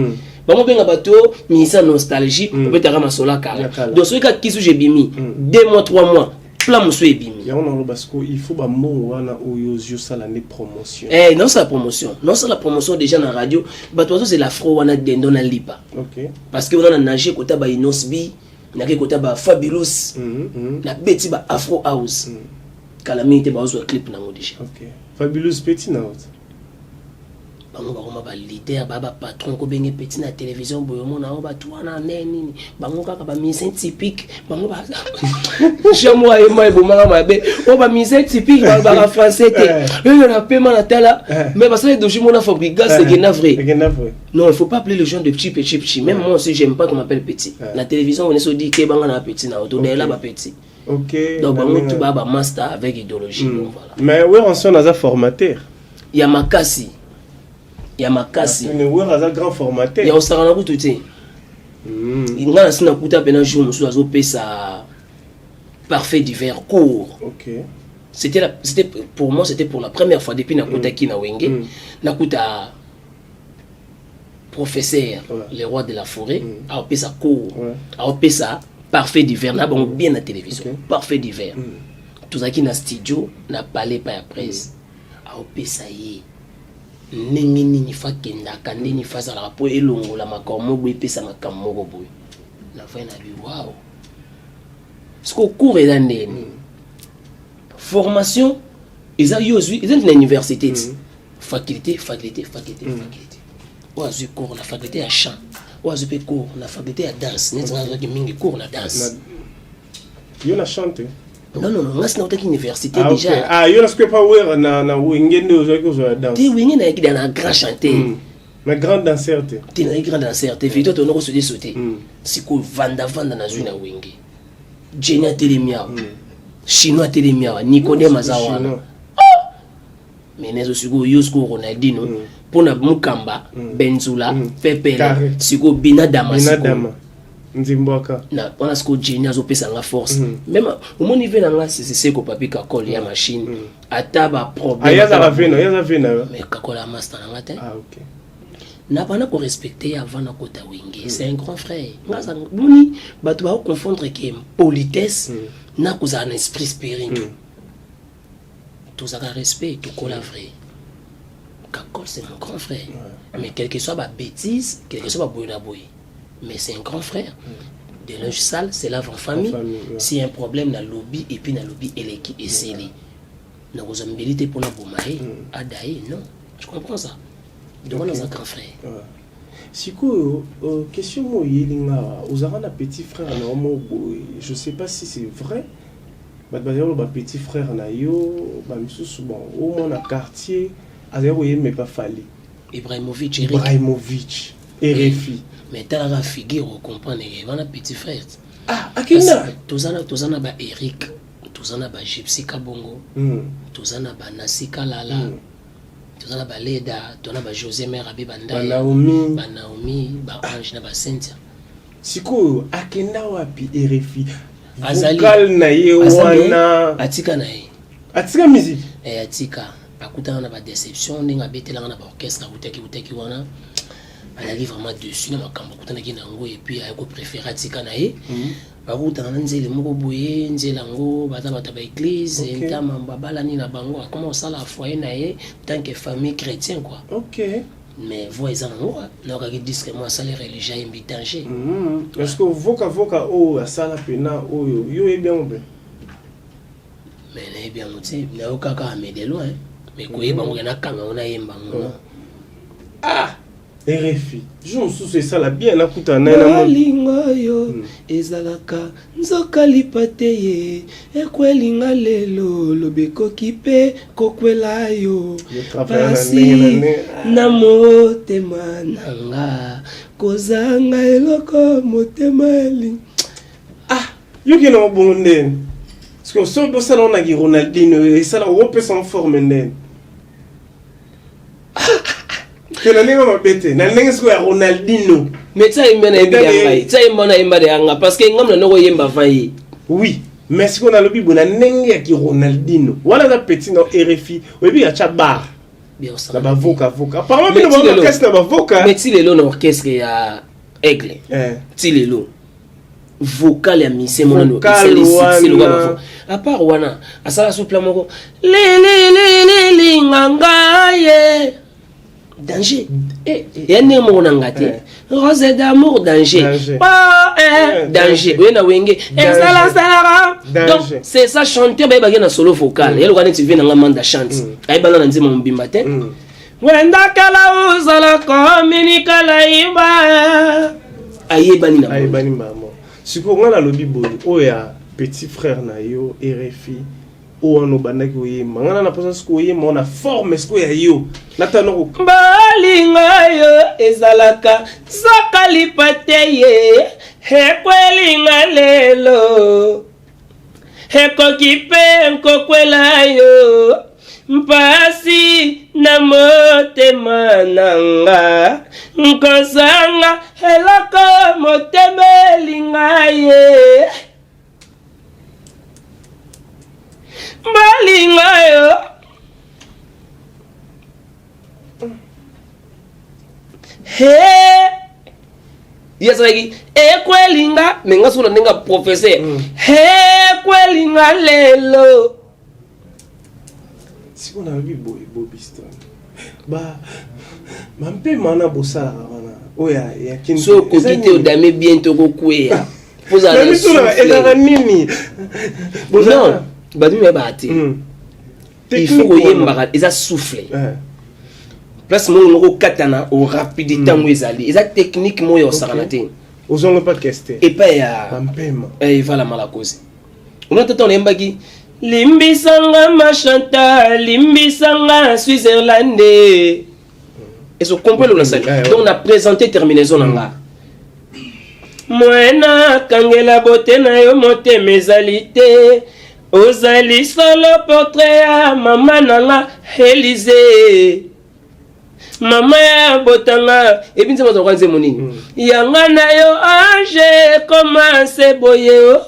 Ba mo benga bato misa nostalgie peut être masola kala. Donc ce qui suit j'ai bimi 2 mois 3 mois plan monsieur ebimi. Ya on parce que il faut ba mo wana oyo ça l'année promotion. Non c'est la promotion. Non c'est la promotion déjà na radio. Bato c'est l'afro wana dendo na lipa. OK. Parce que on a nager kota ba Inosbi na ke kota ba Fabulous na beti ba Afro House calamité ba ozo clip na ngodi. OK. Fabulous petit na autre. Bango ba leader ba patron ko benge petit na télévision boyo mona ba tuana neni bango kaka ba mise typique bango ba chamwa et moi bomanga mabe o ba mise typique ba français te yo na paiement na tala mais parce que doji mona fabrica c'est que na vrai. Non, il faut pas appeler les gens de petit même moi aussi j'aime pas qu'on m'appelle petit. La télévision on est se dit que banga na petit na auto là ba petit. OK. Donc bango tout ba master avec idéologie voilà. Mais ouais on son as formateur. Il y a Makasi. Il y a Makasi. Il y a un grand formateur. Il y a Osarana Koutouté. Il y a un coup de jour, nous avons ça parfait d'hiver court. OK. C'était pour moi, c'était pour la première fois depuis Nakuta Kina Wenge. Nakuta professeur, le roi de la forêt, a opé ça court. A opé ça parfait d'hiver. N'a bon bien la télévision. Parfait d'hiver. Tout ça qui na studio, n'a parlé pas à presse. A opé ça y ndenge nini fa kendaka ndeni fa za rapport elongo la makomo bo epesa makammo go boy na fa na bi wow ce qu'on court est dans ndeni formation ils ont ils ont une université faculté ou azu cours la faculté à chant ou azu pe cours la faculté à danse n'est pas que mingi cours la danse yo na chanter. Non, moi c'est notre université déjà. Okay. Ah, il y a ce que pas ouais na wingé de la danse. Tu wingé na qui dans un grand chanteur. Mais grand danseur tu. Tu es grand danseur, tu fais toi on se dit sauter. C'est quoi vanda na zuna wingé. Jenya Telemia. Chinois Telemia, Nicodème Mazawana. Mais nezo sigo Yusko Ronaldinho pour na Mukamba, Benzula, Pepe, sigo Binadama. Nzimboka na on ce que génie azo pesa nga force même au mon niveau là c'est ko papi ka colle ya machine ataba problème ayaza la vena mais ka colle master na ngate OK na pas na ko respecter avant na kota wingi c'est un grand frère ngaza buni bato ba confondre que politesse na ko za un esprit sparing tous à respect, tout qu'on la vrai. Kakol, c'est mon grand frère. Mais quel que soit ma bêtise, quel que soit ma boy, mais c'est un grand frère. De linge sale, c'est lave en famille. S'il y a un problème dans le lobby, et puis dans le lobby, elle est qui est scellée. Nous avons une habilité pour la boumaï, adaï, non. Je comprends ça. Donc, on a un grand frère. Si vous question, vous avez un petit frère, je ne sais pas si c'est vrai. Mais petit frère, au moins dans quartier, mais pas fallu. Ibrahimovic, RFI. Mais tu as la figure, on comprend, il y a un petit frère. Ah, à quel âge? Tous en a Eric, tous en a Gypsy Kabongo, tous en a Nassi Kalala, tous en a Leda, tous en a José Merabi Banda, Naomi, Ange, Cynthia. Si vous à quel âge RFI? Vocal naïe wana Atika naïe. Atika musique. Atika. Akuta na ba déception ndinga betela na ba orchestre uteki wana. Elle vraiment dessus na makambo kuta na kinango et puis ayako préférer Atika naïe. Bakuta na nzele moko boye nzela ngo bata ba église ntama babala ni na bango comment ça la foyer naïe tant que famille chrétien quoi. OK. Mais vous ils en ont là quand ils disent que moi ça les religieux est danger. Est-ce que voka oh ça la pena oh yo est bien bien. Mais là bien moté là au kaka mais de loin mais quoi il va on na kanga on a yemba ah RFI je me soucie ça la bien na kuta na lingo yo ezalaka nzoka lipate ye ekwelinga lelo lobeko kipe kokwela yo pasi na motema nanga kozanga eloko motema eli ah yo ki na bonde parce que so do ça on a qui Ronaldinho et ça la on sans forme nden que la nenga mabete na nenga sko ya Ronaldinho mais ça il mena yanga ça il mona yamba de yanga parce que ngam na no yemba fayi oui mais ce qu'on a le bibo na nenga ki Ronaldinho wala na petit no RFI obi ya chabar bien ça na ba voka apparemment bien na orchestre na ba voka mais ti lelo na orchestre ya Aigle ti lelo vocal ya mise mona no c'est le gars à part wana asala souple moko le nganga ye danger et ne mo ngate rose d'amour danger pas danger oui na wenge ezala donc c'est ça chanter ba na solo vocal et le gars tu viens na manda chante ay bala na nzima mbimba te wenda kala uzala communicala iba ayebani maman si ko ngala lobi boy oya petit frère na yo RFI ou on obanda ki oye mangana na posa sko oye mona forme sko ya yo natano balinga yo ezalaka sakali pateye hekwelinga lelo hekokipe nkokwela yo mpasi na motema nanga nkozanga eloko motema elinga ye balinga yo he yesaki ekwelinga menga sula ninga professeur he kwelinga lelo si on a vu Bobistan ba mampe mana bosala wana oya ya kin so ko kite odame bientôt ko kuya poza la elle nini non badu me bati il faut que yemba eza souffler place mo ngo katana au rapidité ngo ezali eza technique mo yo sakana te ozongo pas question et pas ya mampema il va la mala cause on a tant embaki limbisanga machanta limbisanga Switzerlandais et so comprendre le sac donc on a présenté terminaison nanga moena kangela bote na yo mote mezalité ozali solo portrait ya mama nanga Élysée mama ya botanga ebinze moto kwanze monini yanga na yo ange commence boye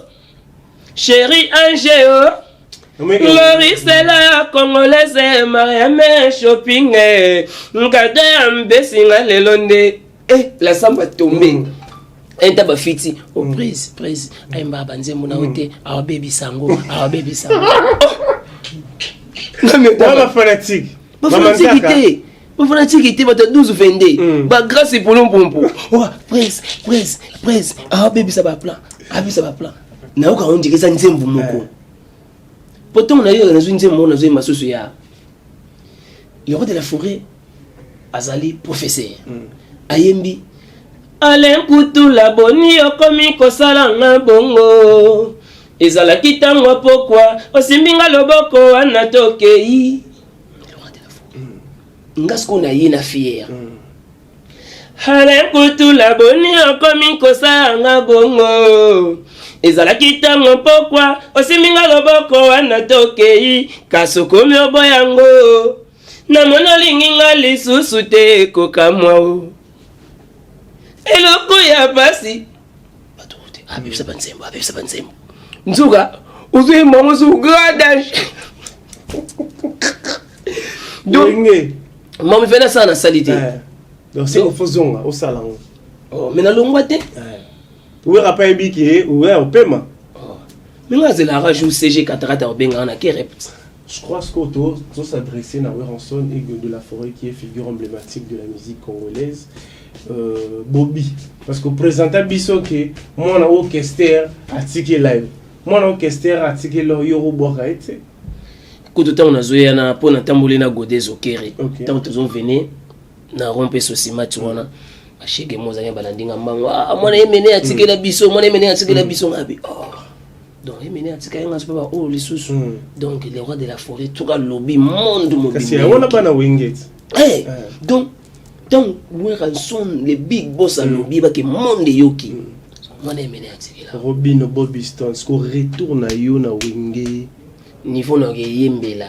chérie ange Glory c'est la congolaise Mariamé shopping ngade ambesinga lelonde la samba tombé entaba fiti prise aimba banze mona ote our baby sango Pas fanatique. Pas fanatique. Pas fanatique, il était 12 22. Bah, grâce pour l'homme. Oh, presse. Ah, bébé, ça va plein. Na oka on dirait ça nzembo moko. Pourtant on a eu dans une nzembo on a eu masoso ya. Le roi de la forêt azali professeur. Ayembi Alain Kutula boni okomi kosala nga bongo. Ezala kitango pokwa osimbinga loboko wana tokei. Le roi de la forêt. Ngasko na yina fier. Alain Kutula boni okomi kosala nga bongo. Ezalaki tango pokwa osiminga loboko wana tokei kasoko myobo yango na mona linginga lisusu te kokamwa o eloko ya basi batote abisa banzembo nzuka uzwe mama zugada donc mama fena sana salite donc c'est ofozonga au salon oh mais na longwa te où est pas ébiqué où est au paiement mais moi c'est la rage ou CG cataracte au benga na kerep. Je crois que Skoto doit s'adresser à Weranson et de la forêt qui est figure emblématique de la musique congolaise Bobby parce que présenter biso que moi na orchestre atiki live moi na orchestre atiki lo yoro boka ete kuto ta on azoya na pona tambole na godezo kere tant tozo venir na rompe sosima tu wana ashege moza nya balandinga mbango mwana emene atikela biso ngabi donc emene atikela ngaso ba les sous donc les rois de la forêt tout ka lobby monde mobile kasi wana bana winget donc Weranson les big boss à lobby ba ke monde yoki mwana emene atikela Robin Bobby Stones ko retourne yo na wenge niveau na yembela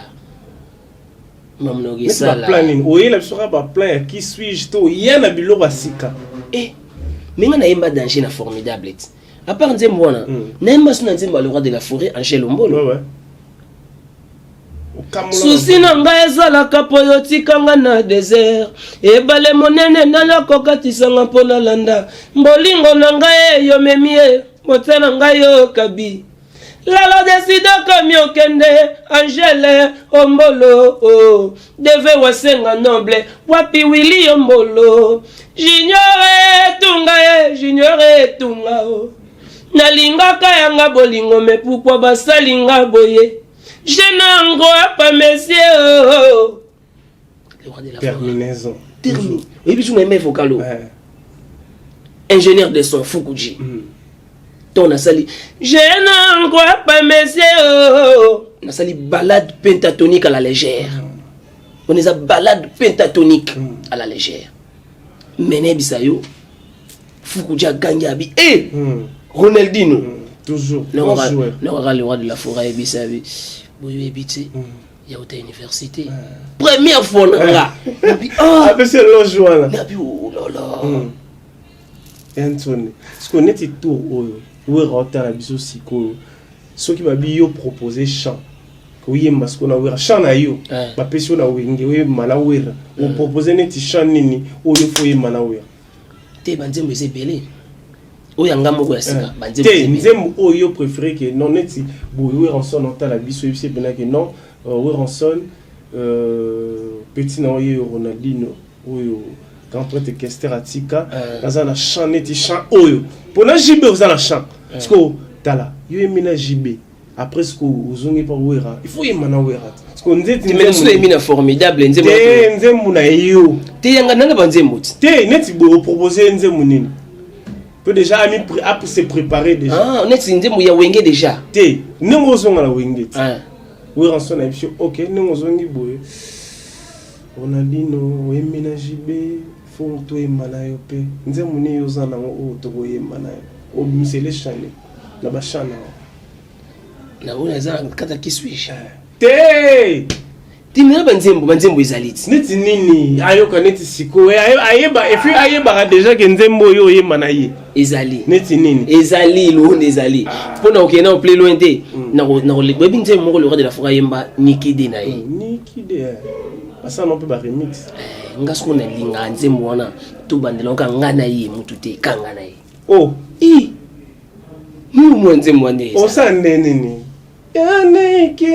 mais c'est pas planning oui la sera pas plan qui suis-je to yana bilo basika mais on a yemba danger na formidable à part nzembo wana na yemba suna nzembo le roi de la forêt Angel Ombolo ouais susi na ngai ezalaka po yotikanga na désert ebale monene nanakokatisanga mpo nalanda mbolingo na ngai eyomemie motema na ngai okabi lala décide comme yokende Angel Ombolo deve wasenga noble wapi Willy Ombolo j'ignore tunga nalingaka yanga bolingo me pourquoi basalinga boye je n'engo pas messieurs le roi de la terminaison terminé et puis je m'aimais vocalo ingénieur de son Fukuji ton asali je n'engo pas messieurs nasali balade pentatonique à la légère on est à balade pentatonique à la légère Mene Bisayo Fukuja Gangabi et Ronaldinho toujours le roi de la forêt Bisabi boyo ebité ya uta université première fois là c'est le joie là nabi oh là Anthony ce qu'on était tout où rota la biso siko ce qui m'a bio proposé chant oui parce qu'on a ouvert chant na yo ba pesio na wenge we manawera on proposer neti chant nini o yo foye manawera te banzembo ezebele o yanga moko ya sika banzembo te nzembo o yo préféré que non neti boyo ranson nota la biso yebise bena que non we ranson petit na oyo Ronaldinho oyo grand prêtre Kester Atika dans un chant neti chant oyo pona jibe dans la chant parce que tala yo emina jibe après ce que vous avez pas ouera il faut y manawera parce qu'on dit tu me suis mis formidable nzembo na yo te yanga nanga banzembo te neti bo proposer nzembo nini peut déjà ami a se préparer déjà neti nzembo ya wenge déjà te nengo zonga la wenge oui ranson na bisho OK nengo zongi boye Ronaldinho emina jibe faut to emana yo pe nzembo ni yo zana o to emana o misele chane na ba chana na una za kata kiswisha te timela banzembo ezaliti neti nini ayoka neti siko ayeba efi ayeba déjà que nzembo yo yema na ye ezali neti nini ezali londe ezali pona okena o play loin te na webi nzembo moko le roi de la forêt yemba nikide na ye nikide asa non peut ba remix ngasko na linga nzembo wana to bandela ka ngana ye mutu te kanga na ye oh mu nzembo ande o sa nini yaneke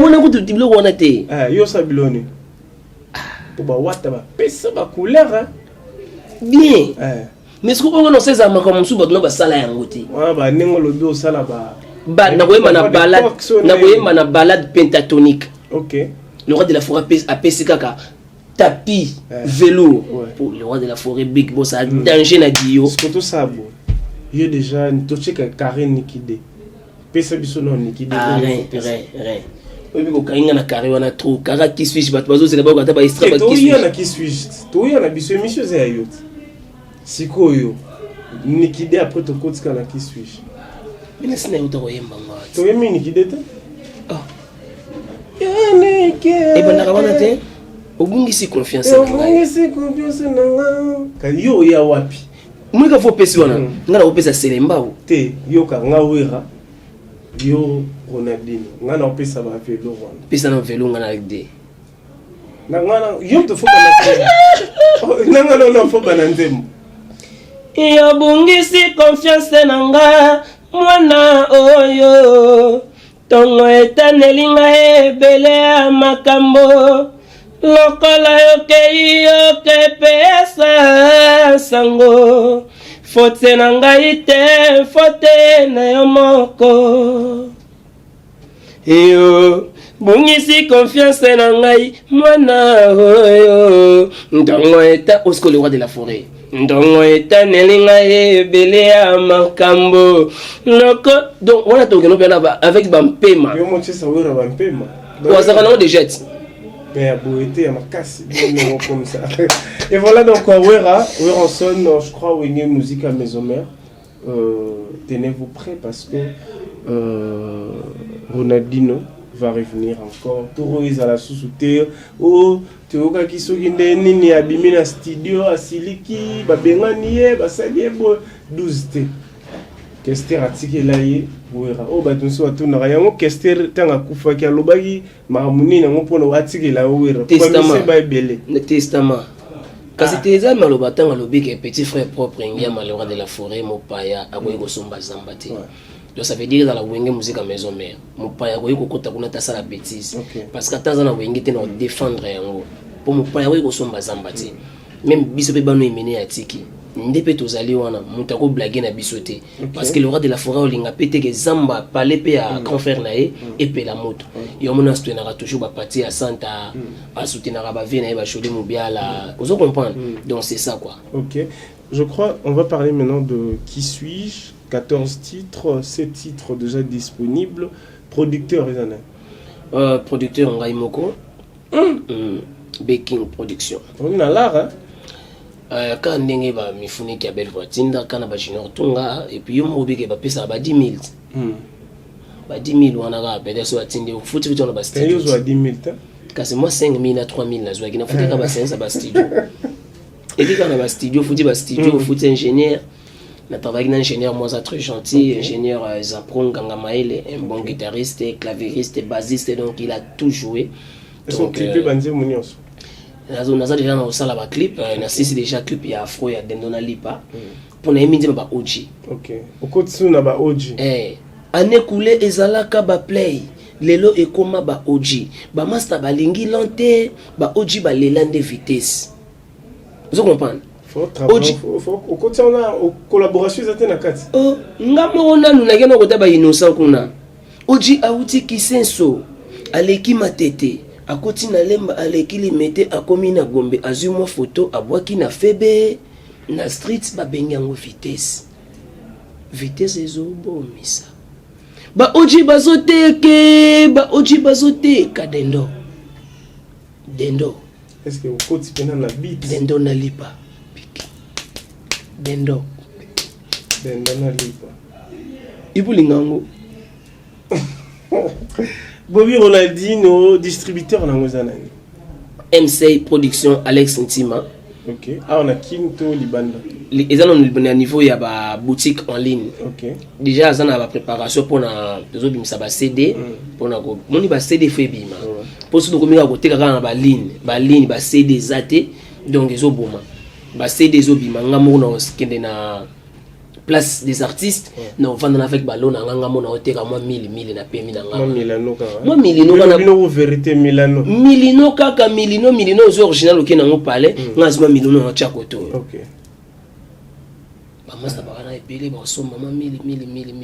wana kutu biloko wana te yo sabiloni po bawata bapesa bacouleur bien mais soki ongo noseza makambo mosusu bato na basala yango te wana bandengo lobi osala nakoyemba na balade pentatonique. Ok. Le roi de la forêt apesi kaka tapis vélo pour le roi de la forêt big boss a danger na dio skoto sabo yo déjà tocheka carré nikide pesa biso non nikide rien obi ko kainga na carré wana trop kaka qui suis bato bazo c'est d'abord kata ba extra ba qui suis to yana qui suis to yana biso émission za yo sikoyo nikide après to kotika na qui suis mais sina yo to yemba ngwa to yemi nikide te et ben na te obungisi confiance nanga kayo ya wapi mwika fo pesi wana ngana opesa selemba te yo ka ngawera yo Ronaldinho ngana opesa ba velo wana pesa na velo ngana de ngana yo to fo bana ngana no fo bana ndemo yo bungisi confiance nanga mwana oyo tongo etanelinga ebele ya makambo lokola yokei yokepesa sango fote na ngai te fote na yo moko yo bungisi confiance na ngai mwana oyo ntongo eta osko le roi de la forêt ndongo etanelinga ebele ya makambo loko donc wana tokeno pena avec bampema yo mochesa wera bampema wazaka nango de jet mais à boité ya makasi comme ça et voilà donc wera en son je crois wenge musique à maison mère tenez-vous prêts parce que Ronaldinho va revenir encore toro ezala susu te o teoka kisoki nde nini abimi na studio asiliki babengani ye basali ye bo 12 te Kester atikela ye wera o bato nso atunaka yango Kester tanga kufaki alobaki makamuni nango mpona atikela wera ba ebele le testament kasi te eza maloba tanga lobiki petit frère propre ngia malheureux de la forêt mopaya akoyi kosomba zamba te. Donc ça veut dire dans la wenge musique à maison mère mon père ko yiko kota kuna tasala bêtise parce que taza na wenge te na défendre yango pour mon père ko somba zambati même biso pe bano imene atiki ndepe tozali wana mutako blaguer na biso te parce que le roi de la forêt olinga pété que zamba parler pe à grand frère nae et pe la moto yo mona sto na toujours ba parti à santa à soutenir ba vie na ba chode mobiala vous comprenez donc c'est ça quoi. OK, je crois on va parler maintenant de Qui suis-je. 14 titres, 7 titres déjà disponibles. Producteur, producteur Ngai Moko. Baking Production. On a l'art, hein? Quand ndenge ba mifuni ki belle voiture, quand ba junior tunga et puis yo mobike ba pesa ba 10 000. Ba 10 000 wana ka pede so atinde futi futi on ba studio. Yo zo 10 000 ta. Kasi moi 5 000 à 3 000 na zo kina futi ka ba 5 ba studio. Et puis quand on ba studio, futi ba studio, futi ingénieur. On a travaillé avec un ingénieur moi très gentil, ingénieur Zapron Gangamaele, un bon guitariste, clavieriste, bassiste, donc il a tout joué. Donc clip banze munyoso. Naza déjà na osala ba clip, na sisi déjà clip il y a Afro ya Dendona Lipa. Pour na yemi ba OG. OK. Okotsu na ba OG. Année coulée ezalaka ba play. Lelo ekoma ba OG. Ba master balingi lente, ba OG ba lelande vitesse. Vous comprenez? Faut continuer en collaboration na kati. Oh, ngamo ona nunake no kota ba innocent kuna. Oji auti kisenso, aleki matete, akoti na lemba aleki limete akomi na Gombe azuma photo abwaki na febe na street ba bengango vitesse. Vitesse ezobomisa. Ba oji bazoteke, ba oji bazoteka dendo. Dendo. Est-ce que vous koti pena na beat? Dendo na lipa. Dendo na lipa. Ibulingango. Bobby Ronaldinho, distributeur na Mozanani. MC Production Alex Ntima. OK. Ah on a Kinto Libanda. Les gens ont niveau il y a ba boutique en ligne. OK. Déjà ça na ba préparation pour na bimisa ba CD pour na ko moni ba CD fait bima. Pour ce donc ko teka na ba ligne ba CD zate donc ezoboma. Ba CD zobima ngamo na skende na place des artistes non vendre avec ballon na nganga mona oteka moi 1000 na pemi na nganga moi Milano ka moi Milino kana Milano vérité Milino kaka Milino zo original oké na ngo palais ngazima Milino na chakoto OK ba masta ba na epele ba so mama 1000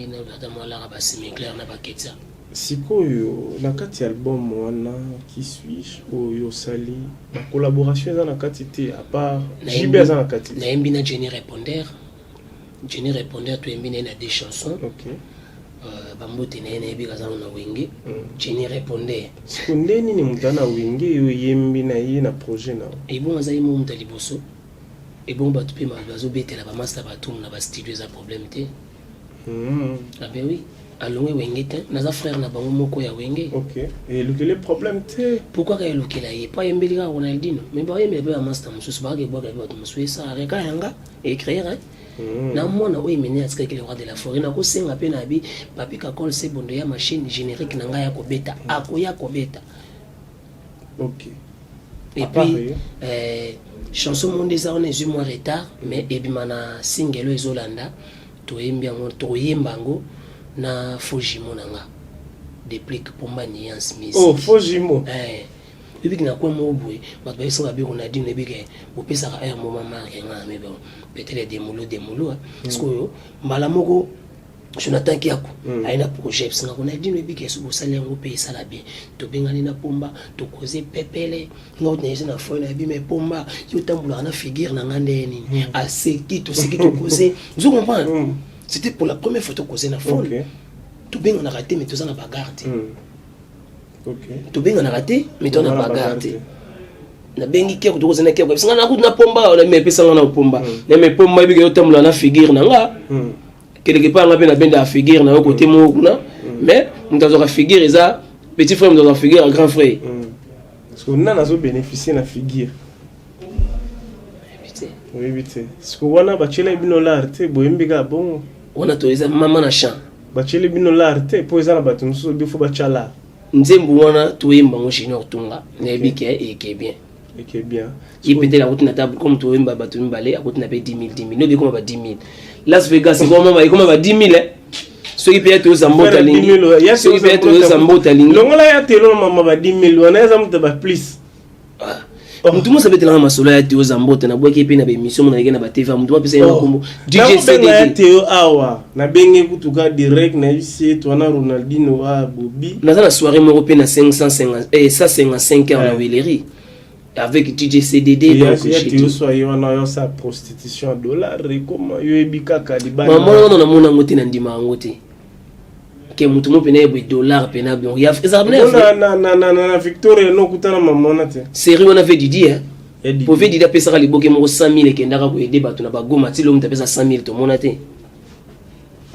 na data moi la ba semi clair na ba ketsa sikoyo na kati album wana qui suis oyo sali la collaboration dans la kati te à part JB dans la kati na embi na Jenny Répondeur tu embi na des chansons OK bambote na ene bi kazana na wenge Jenny Répondeur sikonde nini mutana wenge yo yembi na yi na projet na et bon azali mo mutali boso et bon ba tupe ma bazo betela ba master ba tum na ba studio za problème te ah ben oui alongwe wenge te naza frère na bango moko ya wenge OK et le problème te pourquoi ka elokela ye pas yembeli ka Ronaldinho mais ba yembeli ba master mususu ba ke bwa ka ba mususu ça reka yanga écrire na mona oyo meni atika ke le roi de la forêt na ko senga pe na bi papi ka kol se bondo ya machine générique na nga ya kobeta akoya kobeta OK et puis chanson monde ça on est mois retard mais ebimana single ezolanda to yembiango to yembango na Fojimo nanga déplique pomba nuance miss oh Fojimo depuis na kwa mobwe ba ba so ba bi Ronaldinho ne bi ke bo pesa ka moment marqué nga mais bon peut-être des moulots parce que mbala moko Jonathan Kiako aina projet parce que Ronaldinho ne bi ke so bo sala ngo pe sala bien to bengani na pomba to causer pepele ngo na na fo na bi mais pomba yo tambula na figure na ngande ni a seki to causer vous comprenez. C'était pour la première photo causée na fond. Tout bien on a raté mais tout ça n'a pas gardé. OK. Tout bien on a raté mais tout n'a pas gardé. Na bengi keko to causé na keko parce que na pomba on me pesa na pomba. Na me pomba bi yo tamula na figure na nga. Quelque part on a bien benda figure na côté mo kuna mais mutazo ka figure eza petit frère mutazo figure grand frère. Parce que on a zo bénéficier na figure. Oui vite. Parce que wana bachela bino l'arte boyembika bon. On a toisa maman na chant bachele bino l'arte po ezana bato muso bifo bachala nzembu wana toyemba ngo Junior Tunga na ebike et bien il peut la route na table comme toyemba bato mbale a route na pe 10 000 no be comme ba 10 000 Las Vegas comment ba 10 000 ceux qui payent tous en mbota lingi ceux qui payent tous en mbota lingi longola ya telo mama ba 10 000 wana eza muta ba plus mutu mo sabetela masolo ya Théo Zambote na bweke pe na be émission na ngena ba TV mutu ba pesa ya kombo DJ CDD Théo awa na benge kutuka direct na ici to na Ronaldinho wa Bobby na za la soirée mo pe na 555 heures na Willery avec DJ CDD donc Théo soyez wana yo sa prostitution dollar comme yo ebika kalibana maman na mona ngote na ndima ngote ke mutu mo pena e dollar pena bon ya na Victoria no kutana mamona te série on avait Didi pour ver Didi pesa li boke mo 100 000 ke ndaka ko aider bato na bagoma ti lo mta pesa 100 000 to mona te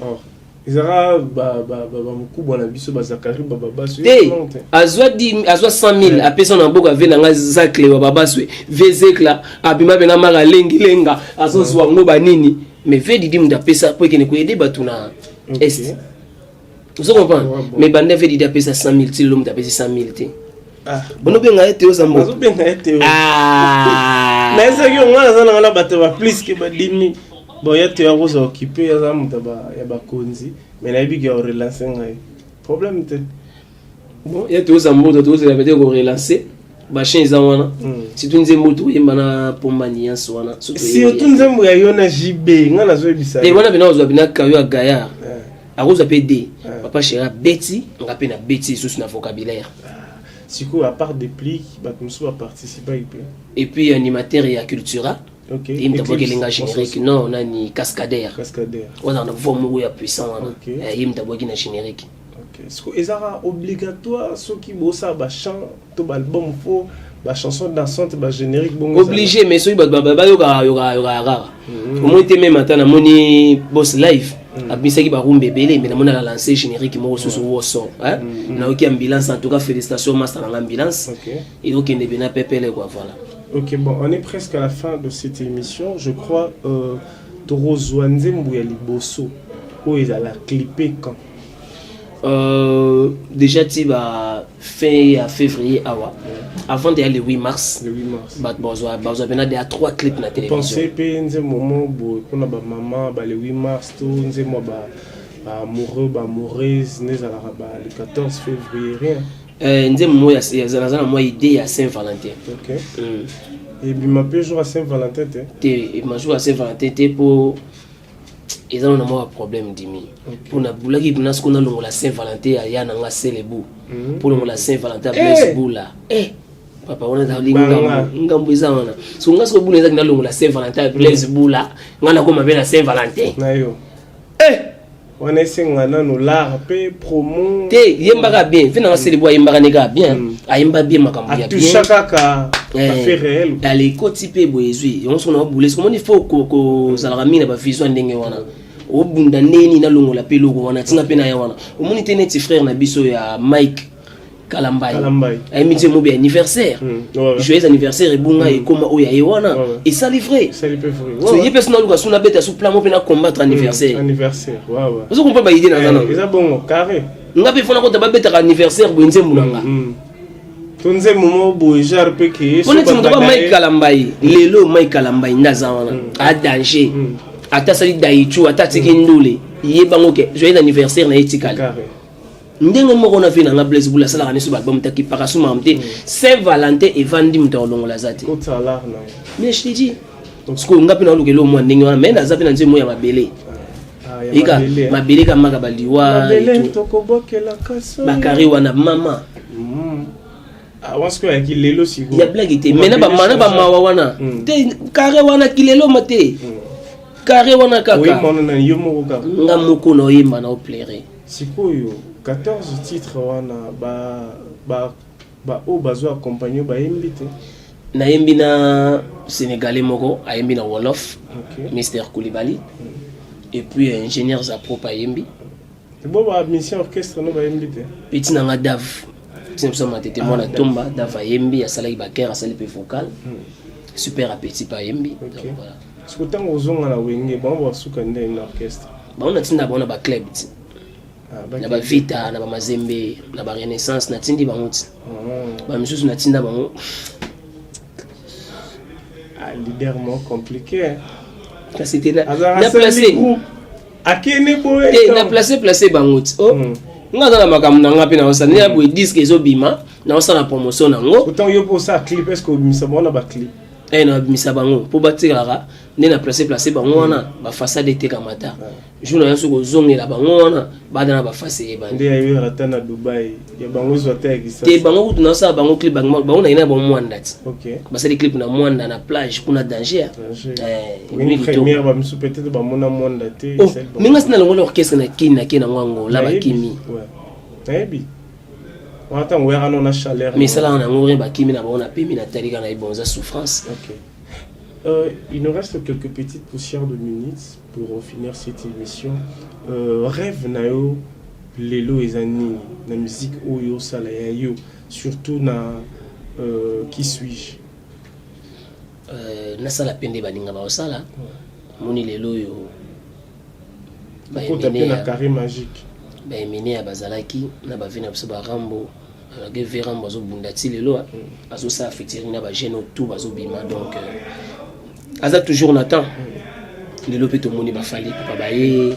oh izara ba mukubwa na biso ba Zakari baba baso azwa 100 000 apesa na boka ve na nga zakle wa baba swe vezekla abima benga mara lenga azozwa ngo banini mais ve Didi mta pesa pour ke ne ko aider bato na est. Vous comprenez? Mais bande fait dire pesa 100 000 si l'homme t'a payé 100 000 té. Ah, bon bien nga Théo Zambo. Bon bien nga Théo. Ah. Mais ça yo nga za na bato ba plus que ba 10 000. Bon ya Théo ko zo occupé ya za muta ba ya ba konzi, mais na bi ga relancer ngai. Problème té. Bon, ya Théo Zambo to to la peut-être ko relancer. Ba chen za wana. Si tu nzembo to yemba na pomba niance wana. Si tu nzembo ya yo na JB nga na zo ebisa. Et wana bina zo bina kayo Gaillard. Arosa PD papa chéra Betty on rappelle na Betty sous na vocabulaire siko à part des plis bah comme ça participer et puis animateur et cultura OK il me d'abord que générique non on a ni cascadeur on a vraiment ya puissant il me d'abord na générique OK siko ezara obligatoire ceux qui bossa ba chant to album fo ba chanson dansante ba générique bon obligé mais ceux ba yoka rara au moins te même matin na moni boss live abisaki ba rumbe belé mais na mona la lancer générique mo so so hein na oki ambulance en tout cas félicitations master en ambulance et donc il bena pepele quoi voilà. OK bon on est presque à la fin de cette émission je crois Toro Zwanzembu ya liboso o ezala clipper quand déjà ti ba fin février avant d'aller le 8 mars. Le 8 mars. Bah il y a 3 clips na télévision. Pensez que moment pour na ba maman le 8 mars tout moi amoureux amoureuse le 14 février rien. Nze mo ya zana moi idée à Saint-Valentin. OK. Et puis ma peu jour à Saint-Valentin té ma jour à Saint-Valentin té pour ils ont un problème dimi pour na bulaki pour nas qu'on a la Saint-Valentin ya na nga celebu pour la Saint-Valentin bless bula papa on a dalinga ngambuza wana so nga so bula na la Saint-Valentin bless bula ngana ko mabela Saint-Valentin na yo on essaie ngana no la pe promo te yemba bien fina nga celebu yemba neka bien ayemba bien makambo ya bien tout chaka fait réel aller cotiper boezui on sona bouler comment il faut ko salamina ba vision ndenge wana obunda neni na longola pelo ko wana tinga pena ya wana omoni tene ti frère na biso ya Mike Kalambai ay miti mo bi anniversaire joyeux anniversaire et bunga et comment oya e wana et ça livré so yé personne luka suna beta sous plan mo pena combattre anniversaire ouais vous comprenez ba idée na zana eza bon carré ngabe fona ko ta beta anniversaire bo nze munanga tonze momo bo jar pe ke so ba Mike Kalambai lelo Mike Kalambai ndaza wana a danger ata sali daichu ata tiki ndule yé bango ke joyeux anniversaire na etikali ndenge moko na vina nga blaze bula sala kanesu ba album taki parasuma amte Saint-Valentin et vandi mtolongo la zate ko tsala na mais je te dis parce que ngapi na lukelo mo ndenge wana mais na zapi na nzemo ya mabele ika mabele ka maka baliwa mabele to ko bokela kaso bakari wana mama awansko ya kilelo sigo ya blague te mais na ba mawa wana te kare wana kilelo mate kare wana kaka oui mon na yo mo ka ngamoko no yemba na oplere sikoyo 14 titres wana ba o bazo accompagner ba invité na yembi na sénégalais moko a yembi na wolof Mr Koulibaly et puis ingénieur za propre yembi bon ba mission orchestre no ba invité petit na nga Dav simso matete mona tomba Dav yembi ya salai ba kera sali pe vocal super appétit pa yembi donc voilà ce que tant ozonga na wenge ba suka ndé na orchestre ba on a tinda bona ba club na ba Vita na ba Mazembe na ba Renaissance na tindi bango ba misusu na tinda bango leader mo compliqué c'était na placé akene boye na placé bango nga za na makambo na nga pe na osana ya boye disque ezobima na osana promotion nango autant yo pour ça clip est-ce que misa bona ba clip na misa bango po batikala ne na placé bango wana ba façade te kamata jouna yaso ko zongela bango wana badana ba face ye bandi nde ayo rata na Dubai ya bango zota ekisa te bango tuna sa bango clip bango na ina ba mwanda ti OK basali clip na mwanda na plage kuna danger une première ba misu peut-être ba mona mwanda te mais nga sina longo orchestre na kina mwango la bakimi ebi wata ngwera no na chaleur mais ça là na ngore bakimi na bona pemi na talika na ibonza souffrance. OK. Il nous reste quelques petites poussières de minutes pour finir cette émission. Rêve nayo lelo ezani na musique oyo sala ya yo surtout na qui suis-je na sala pende baninga ba osala moni lelo yo ba epene na carré magique ba emene ya bazalaki na ba vina biso ba Rambo ke Verambo zo bundati lelo azo sa featuring na ba jeune tout bazo bima donc aza toujours Nathan lelo pe to moni ba fali papa baye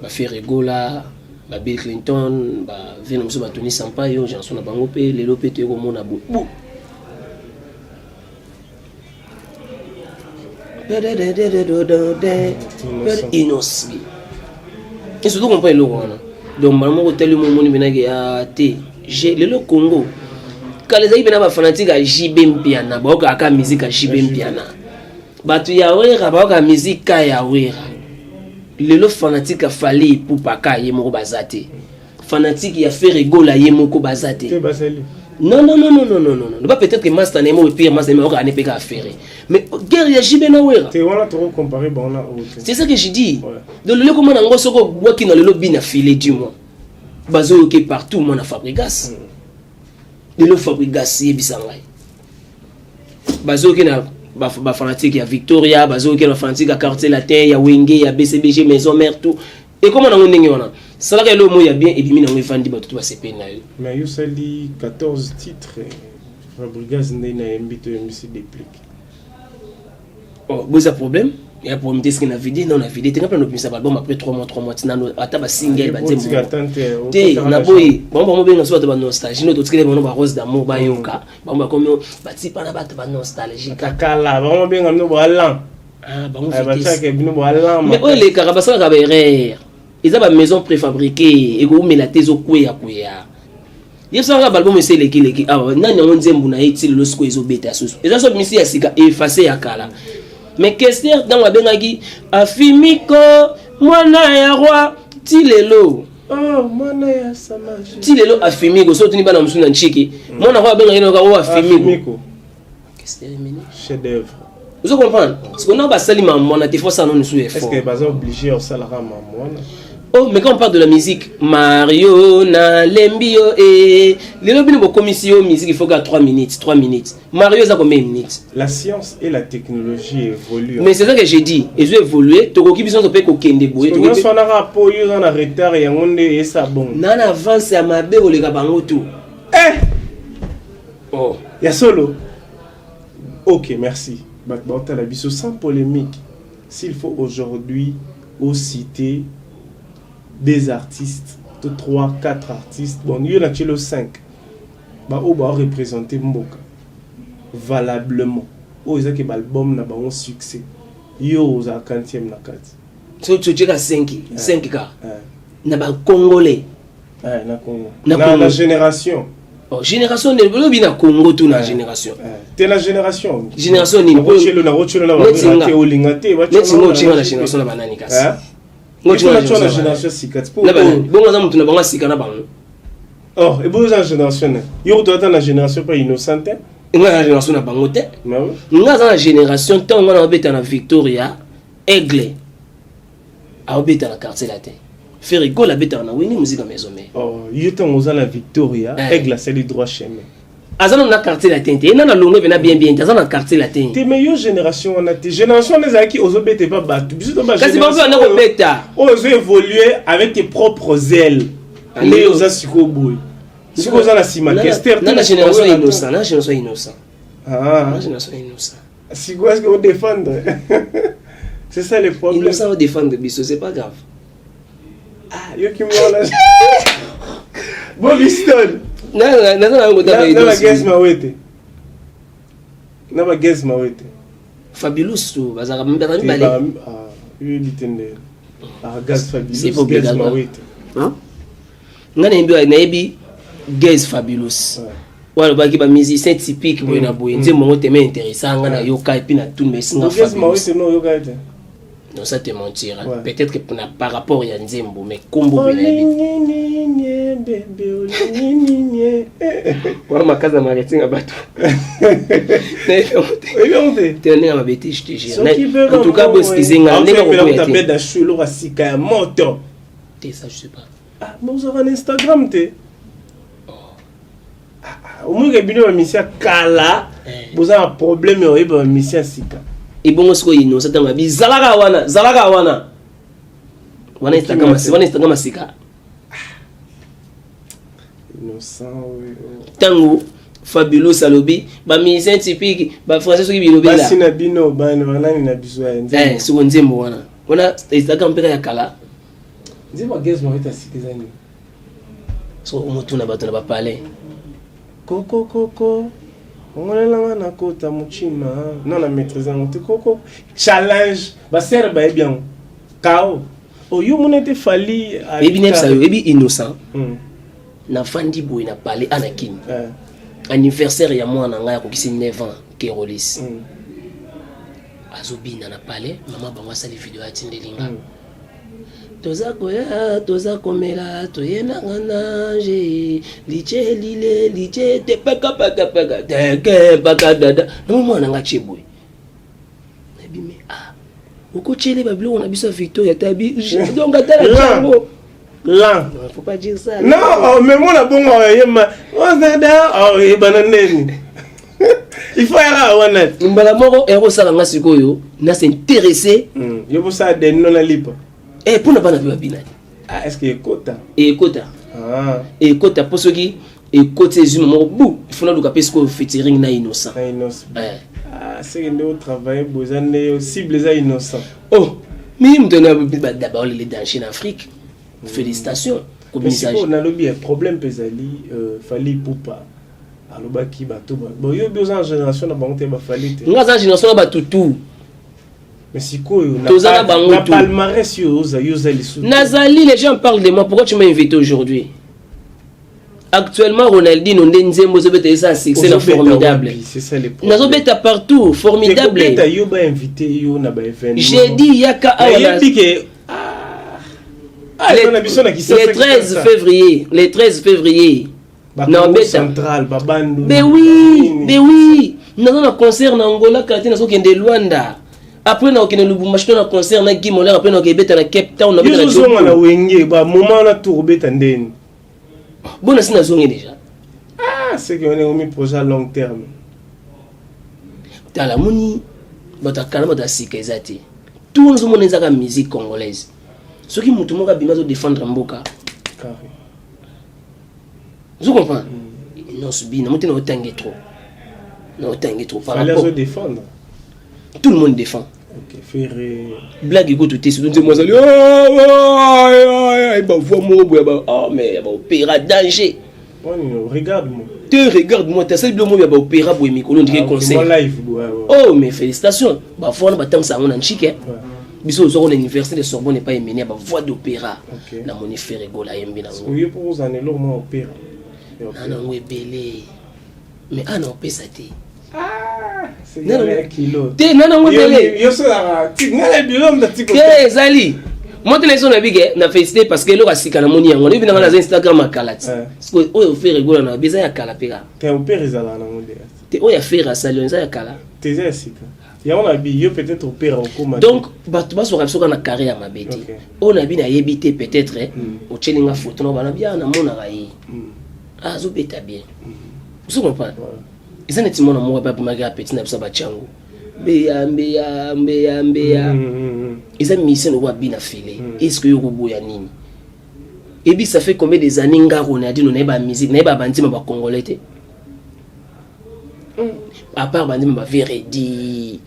ba Ferregola ba Bill Clinton ba vina biso ba Tony Sampaio janson na bango pe lelo pe to ko mona bu innocent et surtout qu'on peut le voir donc maman ko tellement moni benaki a te j'ai le Congo quand les aïbena ba fanatique à JB Mpiana ba ka musique à JB Mpiana batu ya wera ba ka musique ya wera le fanatique a fali pour paka ye moko bazate fanatique ya Ferregola ye moko bazate non pas peut-être que master nemo et pire master nemo ka ne peut ka faire mais guerre ya JB na wera te wala trop comparer ba on a c'est ça que je dis donc le comment na ngosoko waki na le lobby na filet du mois bazo ke partout mon fabrigas de lo fabrigas yebisangai bazo ke na ba fanatique ya Victoria bazo ke na fanatique ya quartier latin ya Wenge ya BCBG maison mère tout Et comment on a ndenge wana ça là le mot ya bien et puis mina ngefandi ba tout ba CP na yo mais yo sali 14 titres Fabrigas ndena mbito MC déplique oh vous a problème il y a problème qu'est-ce qu'on a vidé non on a vidé t'as pas notre mise album après 3 mois tinano ata ba single ba demo te na boy bon benga so ba nostalgie no to tikele bono ba rose d'amour ba yoka ba comme ba tipa na ba nostalgie kakala bon benga no ba lan ah ba on fait bino ba lan mais oh les carabassa ka ba erreur ils ont ba maison préfabriquée et ko mela tezo kuya il y a un album c'est les ah nani on nzembu na eti le sko ezo beta so eza so misi ya sika effacer ya kala mais question dans la bengaki afimiko mwana ya roi tilelo oh mwana ya samaji tilelo afimiko so tuni bana musuna nchiki mwana roi bengaki no ka afimiko question chef d'œuvre vous comprenez parce qu'on a ba salima mwana te faut ça non sous effort est-ce que bazin obligé au salara mwana. Oh, mais quand on parle de la musique, Mario, na Lembio et les lobbies de commission musique, il faut qu'à 3 minutes. Mario, ça combien de minutes? La science et la technologie évoluent. Mais c'est ça que j'ai dit. Ils ont évolué. Tu as besoin de faire qu'aucun débrouille. Tu as besoin de rapport, tu as un retard et on est ça bon. Non, avance à ma belle ou les gars tout. Eh! Oh. Il y a solo. Ok, merci. Sans polémique, s'il faut aujourd'hui au citer des artistes, 3, 4 artistes, bon, il y en a 5. On va représenter Mboka valablement. Ils ont un album n'a pas un succès. Ils ont un 40e na 4. So tu as 5 cas. Na ba congolais. Na Congo. Na la génération. Oh, génération de l'obbi na Congo tout na génération. T'es la génération. Génération ni. Rochelo na ba olingate ba. Na génération na banani kasi. Moi tu as la génération sikat. Bon on a mutu na bango sika na bango. Oh, et bon la génération. Yo doit la génération pas innocente. Nga la génération na bango te. Nga za la génération tant on a obeta na Victoria, Aigle. A obeta na quartier latin. Ferrigo la beta na wini musique maison mais. Oh, yo tant on a la Victoria, Aigle c'est le droit chemin. Azana na quartier latin te na longue vena bien azana na quartier latin. Tes meilleure génération on a tes génération les aki ozobete pas battu. Biso to ba génération. Kasi ba na obeta. Ozo évoluer avec tes propres ailes. Mais oza siko boy. Siko oza na sima Kester. Na génération innocent, na génération innocent. Ah, na génération innocent. Siko est-ce que on défendre? C'est ça le problème. Innocent on défendre biso, c'est pas grave. Ah, yo ki mo la. Bobby Stone. Na guess mawete. Na ba guess mawete. Fabulous tu bazaka mbeta ni bale. Ah, lui bitende. Ah, gas Fabulous. Guess mawete. Hein? Ngana mbi na ebi guess Fabulous. Wala ba ki ba musicien typique boy na boy. Nze mongo teme intéressant ngana yoka et puis na tout mais singa Fabulous. Guess mawete no yoka ete. Non, ça te mentir. Hein. Ouais. Peut-être que par rapport à Nzembo, mais combo bébé. Voilà ma case à marketing à bateau. T'es né à ma bêtise, je te jure. En tout cas, boss, ils ont un énorme problème. Tu as d'acheter l'eau à Sika moto. T'es ça, je sais pas. Ah, bon, vous avez un Instagram, t'es. Au moins, il y a une mission Kala. Vous avez un problème, il y a une mission Sika. Et bon ce qu'il nous ça t'a dit zalaka wana wana Instagram sika innocent tango Fabulous Salobi ba musicien typique ba français qui bilobi là basina bino ba nani na biso ya so nzembo wana Instagram peka ya kala nzembo gaz mo ita sikizani so umutu na bato na ba parler koko on na kota muchima non la maîtrise en koko challenge ba ser ba bien kao o yo monete fali et bien ça et bien innocent na fandi boy na parler Anakin anniversaire ya moi na nga ko kisi 9 ans Kerolis azobina na parler maman bango sali video atindelinga toza komela toyena nganaje liche te paka teke paka dada no mwana nga chebwe nabime uko chele babilo na biso Victoria tabi donc atala chango là faut pas dire ça non mais moi la bongo yema on est bananeni il faut era wana mbala moko ero sala nga sikoyo na s'intéresser yo bosa de non la lipa Eh, pour ne pas n'avoir binani. Ah, est-ce qu'il y a quota? Et quota. Ah. Et quota pour ceux qui et côté zoom mon bout. Il faut nous parce que featuring na innocent. Innocent. Ah, c'est que nous travaillons besoin de cibles les innocents. Oh, mais il me donne d'abord les dangers en Afrique. Félicitations. Mais si on a un problème pesali, fallait pour pas. Alors bah qui bateau bon yo besoin en génération na bango te ba fallait. Nous en génération ba tout. Mais si quoi na palmarès yo za les sous. Nazali, les gens parlent de moi. Pourquoi tu m'as invité aujourd'hui? Actuellement, Ronaldinho Nzembo Zobeta ça c'est formidable. C'est ça les problèmes. Nazobeta partout, formidable. Yo ba invité yo na ba événement. J'ai dit yaka awala. Le 13 février, le 13 février. Non, central, Babandou. Mais oui. Nous avons un concert en Angola, quand nous sommes de Luanda. Après, nous avons un concert en Guimola, après nous avons un Cape Town. Nous avons un Wenge, moment na tourbé tanden. Bon, nous avons déjà. Ah, c'est qu'on est un projet à long terme. Dans la moni, notre calme de sécurité. Tout le monde est la musique congolaise. Ce qui m'a dit que défendre Mboka. Vous comprenez? Non, subi, non, non, trop. Non, trop. Fallait défendre. Tout le monde défend. Ok, faire. Blague, écoute, tu es sur moi, ça dit, oh, mais opéra danger. Regarde-moi. Regarde-moi, tu as celle de moi, il y a opéra pour Mikolo, on dirait conseil. Oh, mais félicitations. Bah, faut en battre ça, on a un chic. Biso zo l'université de Sorbonne n'est pas émenée à voix d'opéra. La monnaie fait rigoler à Mbina. Oui, pour vous en aller loin opéra. Non, oui, belé. Mais ah non, pesate. Ah, c'est un kilo. T'es non, oui, belé. Yo so la tig na le bilom da tiko. Qu'est Zali? Moi te laisse on a bigé na félicité parce que l'ora sika na moni on est venu dans Instagram à Kalati. Parce que oh fait rigoler na besoin ya kala pega. T'es opéra za la na monde. T'es oh ya faire ça le ya kala. T'es ya sika. Ya on a bi peut-être opéra au coma. Donc bato ba so rapso na carrière ma beti. On a bi na yebité peut-être au chelinga photo na bana bien na mona rayi. Ah zo beta bien. Vous comprenez? Ils ont été mon amour pas pour ma petit na ba chango. Beya. Ils ont mis ça le roi bien affilé. Est-ce que yo boya nini? Et puis ça fait combien des années ngaro na dit non na ba musique, na ba bandima ba congolais té. À part bandima ba véredi.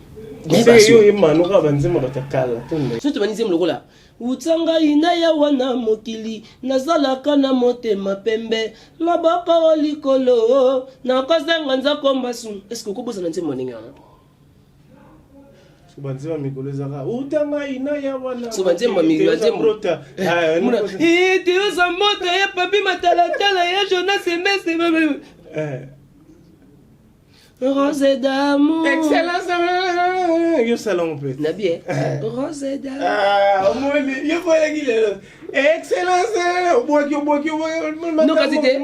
Surtout banizem lokola utanga ina ya wana mokili nazalaka na motema pembe loboko likolo na kosenga nzako mbasu. Est-ce que koboza na nzembo ninga Subanzema mikolo zaka utanga ina ya wana Subanzema mikolo zembrota Dieu sa moto ya papi matala ya Jonas Messi Rose d'amour. Excellence. Yo salon peut. Na bien. Rose d'amour. Ah, au moins yo faut qu'il est. Excellence. Au bois. Non quantité.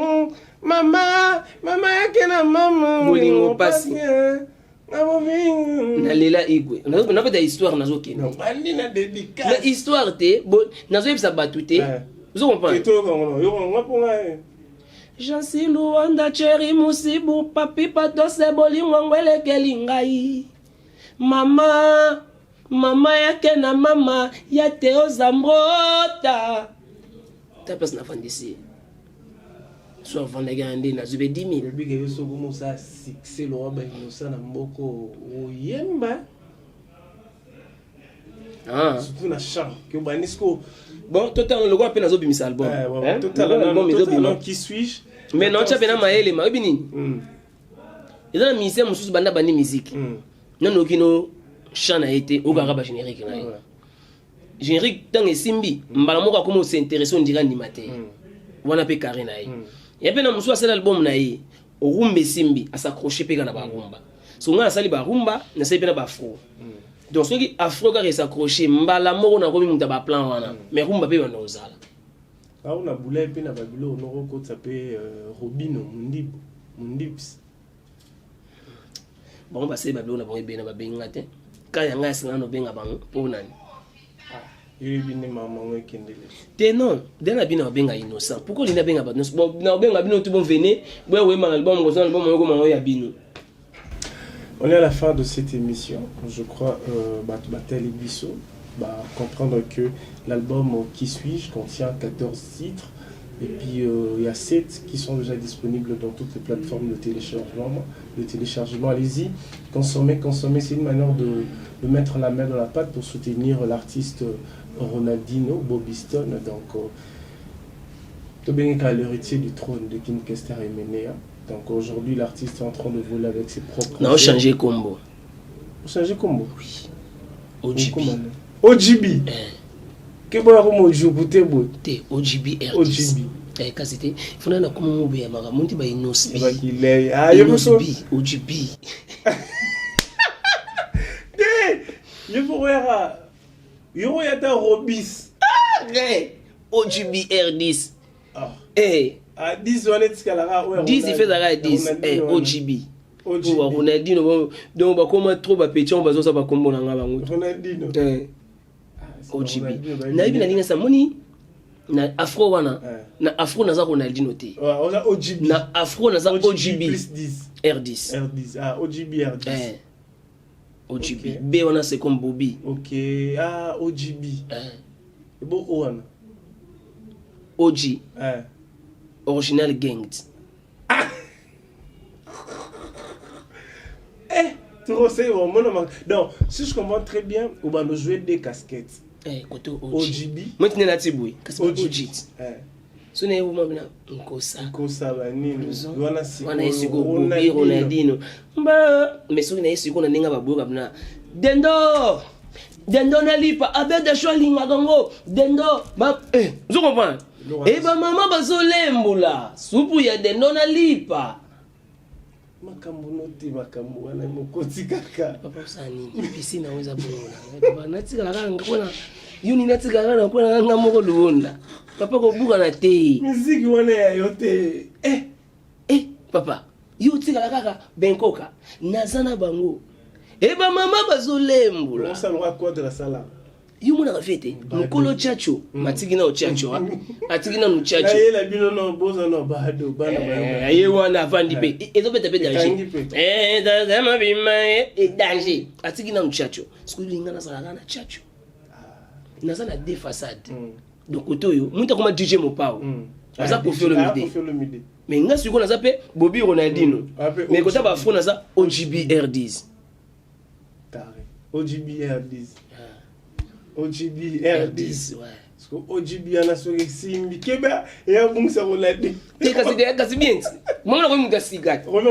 Maman yake na mama. Bolingo pasi. Na lela igwe. Na pas d'histoire nazo kene. Non, ali na dédicace. La histoire te nazo yebisa batute. Vous comprenez? Et toi yo ngaponga. Jansi Luanda Cheri Musibu Papi Patose Bolingo Ngwele Kelingai Mama yake na mama Yate Ozambrota Ta place na fandisi Soit vendegande na zube 10 000 Bige yo so gomo sa succès lo ba inosa na mboko oyemba surtout na chant que banisco bon total le gars pe nazo bimisa album total qui suis-je mais non tu as bien maele ma bini ils ont mis mususu banda bani musique non okino chant na été au garaba générique na générique dans esimbi mbala moko comme s'intéresser on dirait animateur wana pe carré na et puis na mususu asala album na ye rumba simbi asakrocher pe kana ba rumba so nga asali ba rumba na sai pe na ba afro donc ceux qui afro ka s'accrocher mbala moko na komi muta ba plan wana mais rumba pe wana ozala ah on a boulé pe na babilo no ko tsape Robino Mundips bon ba sai babilo na bon ebe na ba benga te ka yanga asina no benga bango po nani Bine maman wekendele. Te non, dena bina benga innocent. Pourquoi il na benga ba bon na benga bino tout bon venez, ouais mal album go album go mango ya bino. On est à la fin de cette émission. Je crois Batel et Bisso. comprendre que l'album Qui suis-je contient 14 titres. Et puis il y a 7 qui sont déjà disponibles dans toutes les plateformes de téléchargement. Allez-y, consommez. C'est une manière de mettre la main dans la pâte pour soutenir l'artiste Ronaldinho Bobiston. Donc, l'héritier du trône de King Kester et Menea. Donc aujourd'hui, l'artiste est en train de voler avec ses propres... Non, changer combo. Changer combo? Oui. OGB. OGB. Que bon comme OGB T OGB R10. OGB. Kasi te funa na kuma mo be maka munti ba inosbi. Ba kilay. Ah, OGB. Yo ya ta Robis. OGB R10. Ah. 10 on est là 10 il fait ça 10 OGB. OGB. Ronaldinho donc ba comment trop ba petit on ba zo sa ba kombo na nga bango. Ronaldinho. OGB. Na ibi na linga sa moni na afro wana na afro na za Ronaldinho te. OGB. Na afro na za OGB plus 10. R10. Ah, OGB R10. OGB. Okay. B wana c'est comme Bobby. OK. Ah, OGB. Et bon wana. OG. Original Gang. Tu sais, donc, si je comprends très bien, on va nous jouer des casquettes. Côté OGB. Maintenant, là, tu bouilles. OG. Ce n'est pas bien. Nkosa banini. Wana esigo Bobby Ronaldinho. Mais ce n'est pas qu'on a pas beau comme ça. Dendo na lipa abeda shwalinga gango dendo ba vous comprenez maman bazolembula supu ya dendo na lipa makambo wana mokoti kaka papa usani piscine naweza bona baba natika la kanga kona yuni natika kana kona nga moko luonda papa ko buka na te muziki wana ya yote papa yo tika la kaka benkoka nazana bango mama bazolembula. On s'en va quoi de la sala? Yo mona fete. Mukolo chacho. Matigina o chacho. Atigina no chacho. Aye la bino no boza no bado bana bana. Aye wana vandi pe. Ezo beta danger. Dazama bima danger. Atigina no chacho. Skulinga na sala na chacho. Nazana deux façades. Donc otoyo, muta koma DJ Mopao. Aza Koffi Olomide. Mais nga siko na zape Bobby Ronaldinho. Mais kota ba fona za OGB R10. OGB R10. OGB R10. Ouais. Parce que OGB ana soki simbi keba ya bungsa Ronaldinho. Kasi bien. Mama na muta sika. Mama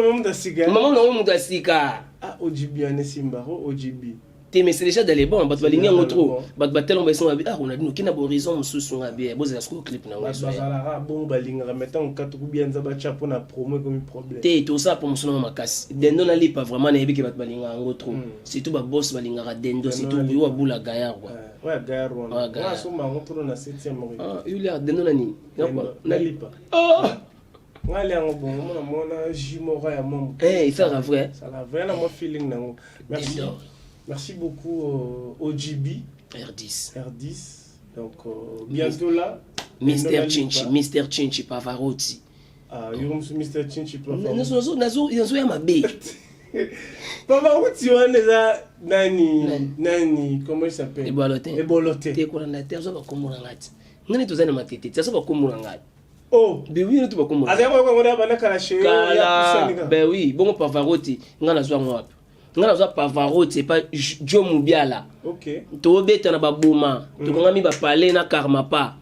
na muta sika. Ah OGB ana simbaro OGB. Mais c'est déjà dans les bons, bat balinga ngotro, bat batel on baisson abi Ronaldinho qui na bo raison mususu ngabi boza la sco clip na ngaso. Bazala bon balinga mettant 4 bien za ba chapo na promo comme problème. Tout ça pour musuno makasi. Dendo na lipa vraiment na yebiki bat balinga ngotro. Surtout ba boss balinga ra dendo surtout yo abula gayar quoi. Ouais gayar wana. Wa so ma ngotro na 7e mori. Ah, il a dendo na ni. Na lipa. Oh. Ngale yango bon mona jimora ya mom. Il fait la vrai. Ça la vrai na mo feeling nango. Merci. Merci beaucoup OGB R10. Donc bientôt là Mr Chinchi Pavarotti. Ah, Mr Chinchi Pavarotti. Nazo ya mabe. Pavarotti on nani comment il s'appelle? Ebolote. Te ko na te zo ba komona ngati. Ngani to zana matete, tsa ba komona ngati. Oh, be oui to ba komona. Azama ko ngona bana kala chez ya be oui, bon Pavarotti ngana zo ngwapi. Ngana za Pavarotti pas Joe Mubiala. OK. To beta na baboma, to ngami ba parler na Karma pas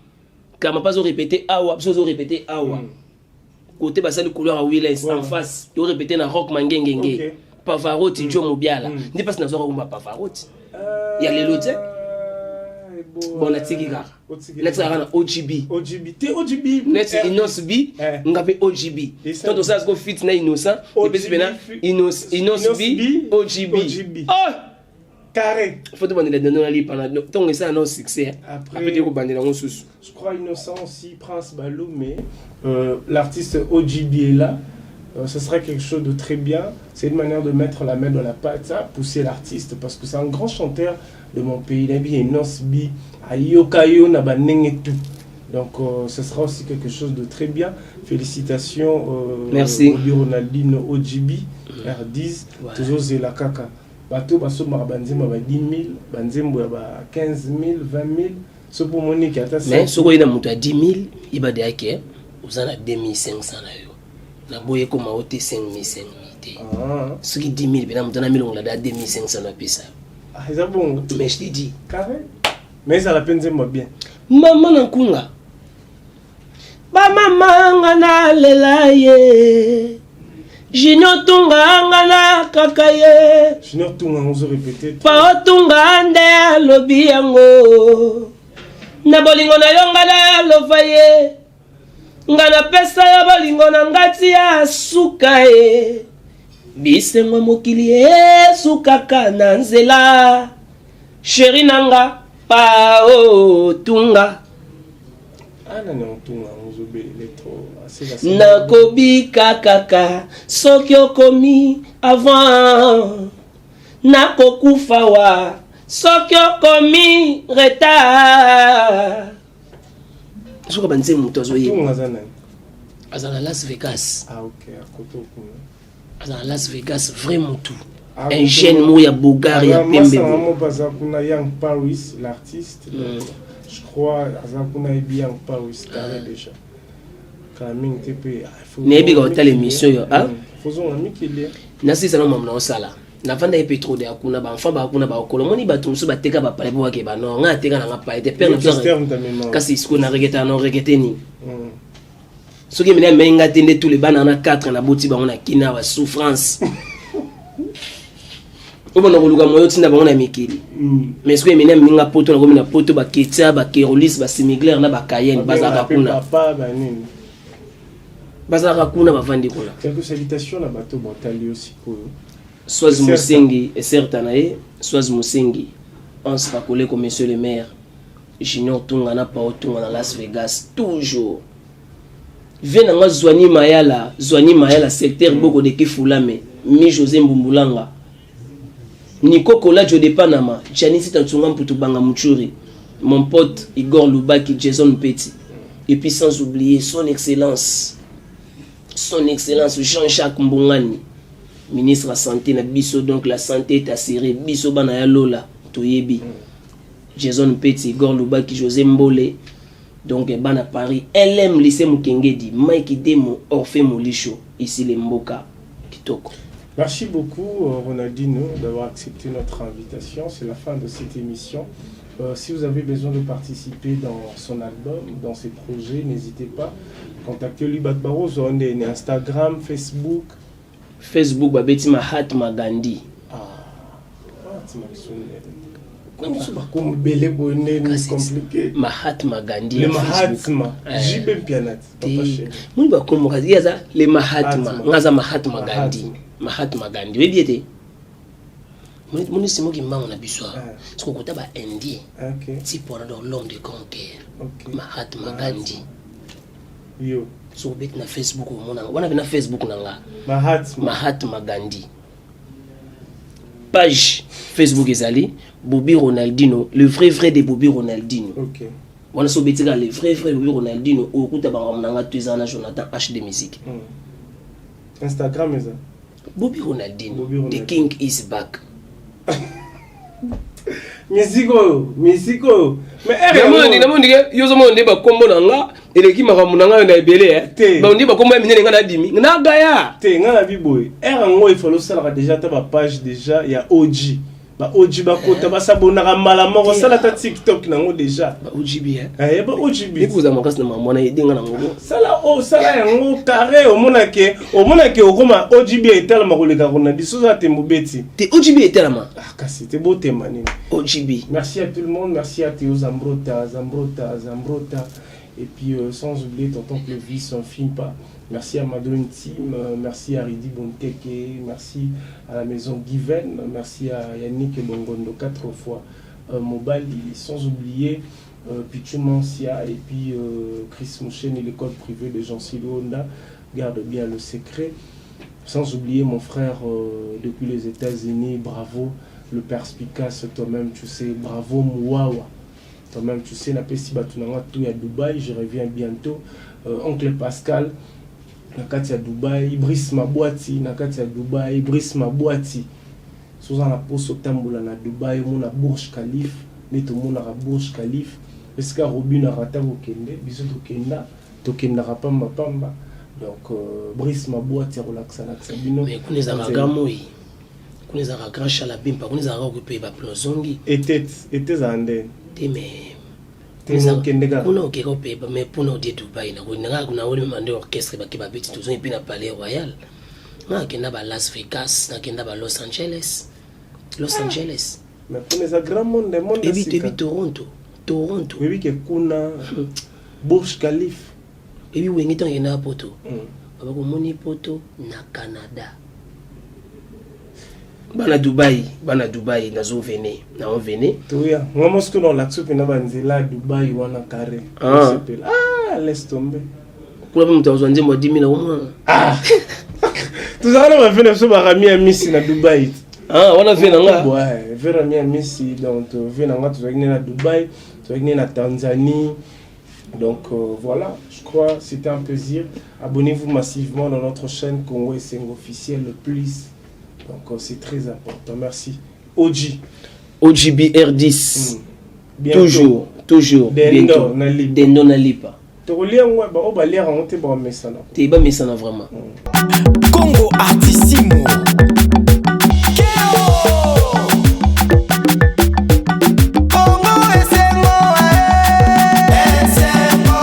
zo répéter awa, zo répéter awa. Côté ba sali couleur à Willis en face, to répéter na Rock Mangengenge. Pavarotti Joe Mubiala. Ndi pas na zo ko Pavarotti. Ya lelo te. Bon la tigika. Let's rana OGB. Te OGB. Let's Inosbi. Ngape OGB. Toto ça go fit na innocent. Et puis bena Inosbi OGB. Ah! Carré. Faut te demander de donner pendant tant que ça non succès. Après tu bander dans sous. Je crois innocent aussi Prince Balou mais l'artiste OGB est là. Ce sera quelque chose de très bien. C'est une manière de mettre la main dans la pâte, pousser l'artiste parce que c'est un grand chanteur de mon pays. Il y a Nosbi, Ayokayo, Nabaneng et tout. Donc ce sera aussi quelque chose de très bien. Félicitations. Merci. Ronaldinho OGB, R10, toujours Zela Kaka. bato basomaka banzembo ya ba 10 000 banzembo ya ba 15 000 20 000 so pour monique ata mais soko ina moto ya 10 000 ibade yake uzana 2500 na yo na boye koma ote 5500 te soki 10 000 bena moto na milongo la 2500 na pesa eza bongo mais je te dis carré mais ça la peine nzembo bien mama na kunga ba mama ngana lela ye Junior tunga ngana kakaye Junior tunga on se répéter pa tunga nde lobi yango na bolingo na yo ngana lofaye ngana pesa ya bolingo na ngati ya suka e bisengo mokili e sukaka na nzela chéri nanga pa o tunga ana ne tunga on se be electro nakobika kaka soki okomi avant nakokufa wa soki okomi retard soki banze moto azoyeba aza na Las Vegas aza na Las Vegas vraiment tout un jeune mot ya bogar ya pembe kuna Young Paris l'artiste je crois aza kuna Young Paris carré déjà nebi ka otala émission yo faisons un mikili nasi sana mamna osala na vanda epe trop de akuna ba enfant ba akuna ba okolo moni bato musu bateka ba pale bo ke ba no nga teka na pa ete père na kasi isko na regeta no regeteni soki mena menga tende tous les bana na 4 na boti ba on a kina wa souffrance obo na koluka moyo tinda ba on a mikili mais soki mena minga poto na komina poto ba ketia ba kerolis ba simigler na ba cayenne bazaka kuna papa ba nini bazaka kuna bavandi kuna quelques salutations na bato botali aussi ko Soaz Musengi et certains Soaz Musengi on se rappelle comme monsieur le maire Junior tunga na pa otunga na Las Vegas toujours vena nga Zwani Mayala secteur boko de Kifulame mi José Mbumbulanga Nico Kolajo de Panama Janice Tantunga Mputubanga Muchuri mon pote Igor Lubaki Jason Petit et puis sans oublier son excellence Jean-Jacques Mbongani ministre de la santé na biso donc la santé est assurée biso bana ya lola toyebi Jason Petit Igor Lubaki José Mbole donc bana Paris LM lycée Mukengedi Mike Demo Orphée Molisho ici les Mboka kitoko. Merci beaucoup Ronaldinho d'avoir accepté notre invitation. C'est la fin de cette émission. Si vous avez besoin de participer dans son album, dans ses projets, n'hésitez pas. Contactez-lui Batbaro sur Instagram, Facebook. Facebook, Babeti Mahatma Gandhi. Mahatma Gandhi. Le Mahatma. Jibe Pianat. Muni ba komo kazi yaza le Mahatma. Ngaza Mahatma Gandhi. Mahatma Gandhi. Webi ete. Muni simo ki mama na biswa. Siko kota ba indien. Si pour l'homme de conquête. Mahatma Gandhi. Yo. So bet na Facebook wana na Facebook nanga Mahatma Gandhi. Page Facebook ezali Bobby Ronaldinho, le vrai de Bobby Ronaldinho. OK. Wana so betika le vrai Bobby Ronaldinho okuta ba nanga twezana Jonathan HD Music. Instagram eza Bobby Ronaldinho. The king is back. Misiko. Mais namondi yozo monde ba kombo nanga eleki makamu nanga na ebele ba ndi ba kombo ya minene ngana dimi na gaya te ngana biboy ngo il faut le savoir déjà ta page déjà ya OG ba OG ba kota ba sabona ka mala moko sala ta TikTok nango déjà ba OG bi ba OG bi ikuza makasi na mamona idinga na ngo sala yango carré omonake okoma OG bi etala makoleka kona biso za te mobeti te OG bi etala ma kasi te bote manini OG bi. Merci à tout le monde, merci à Théo Zambrota et puis sans oublier tonton Clovis, son film pas. Merci à Madeleine Tim, merci à Ridi Bonteke, merci à la maison Given, merci à Yannick Bongondo 4 fois Mobali, sans oublier Pichu Mancia et puis Chris Mouchen et l'école privée de Jean Silonda, garde bien le secret. Sans oublier mon frère depuis les États-Unis, bravo, le perspicace, toi-même tu sais, bravo Mouawa. Toi-même tu sais, Napesi Batunanga tout à Dubaï, je reviens bientôt. Oncle Pascal, Nakati à Dubaï, Brice Mabouati, Nakati à Dubaï, Brice Mabouati. soza na poso tambola na Dubaï mon na Burj Khalifa mais tout mon na Burj Khalifa parce que Robin a raté au Kende biso to kenda rapamba pamba donc Brice ma boîte c'est relaxa bino mais kuneza magamoi kuneza grand chalabimpa kuneza occupé ba plozongi était zande mais kuna okeko pe mais pour nous dire Dubaï na kuna wole mande orchestre ba ke ba petit tout et puis na Palais Royal na kenda ba Las Vegas na kenda ba Los Angeles mais kuneza grand monde et puis Toronto oui que kuna Burj Khalifa et puis wengi tant yena poto baba ko moni poto na Canada bana Dubaï nazo venir na on venir toya moi mosque dans l'action pena banzela Dubaï wana carré laisse tomber pour me tozonze mo 10 000 au moins tout ça on va venir sur barami à Missi na Dubaï on a fait nga ouais vers ami à Missi donc venir nga tozogné na Dubaï tozogné na Tanzanie donc voilà je crois c'était un plaisir abonnez-vous massivement dans notre chaîne Congo Esengo officiel le plus. Donc c'est très important. Merci. OGBR10. Toujours. Bientôt. Dendo Nalipa. Vraiment. Congo Artissimo.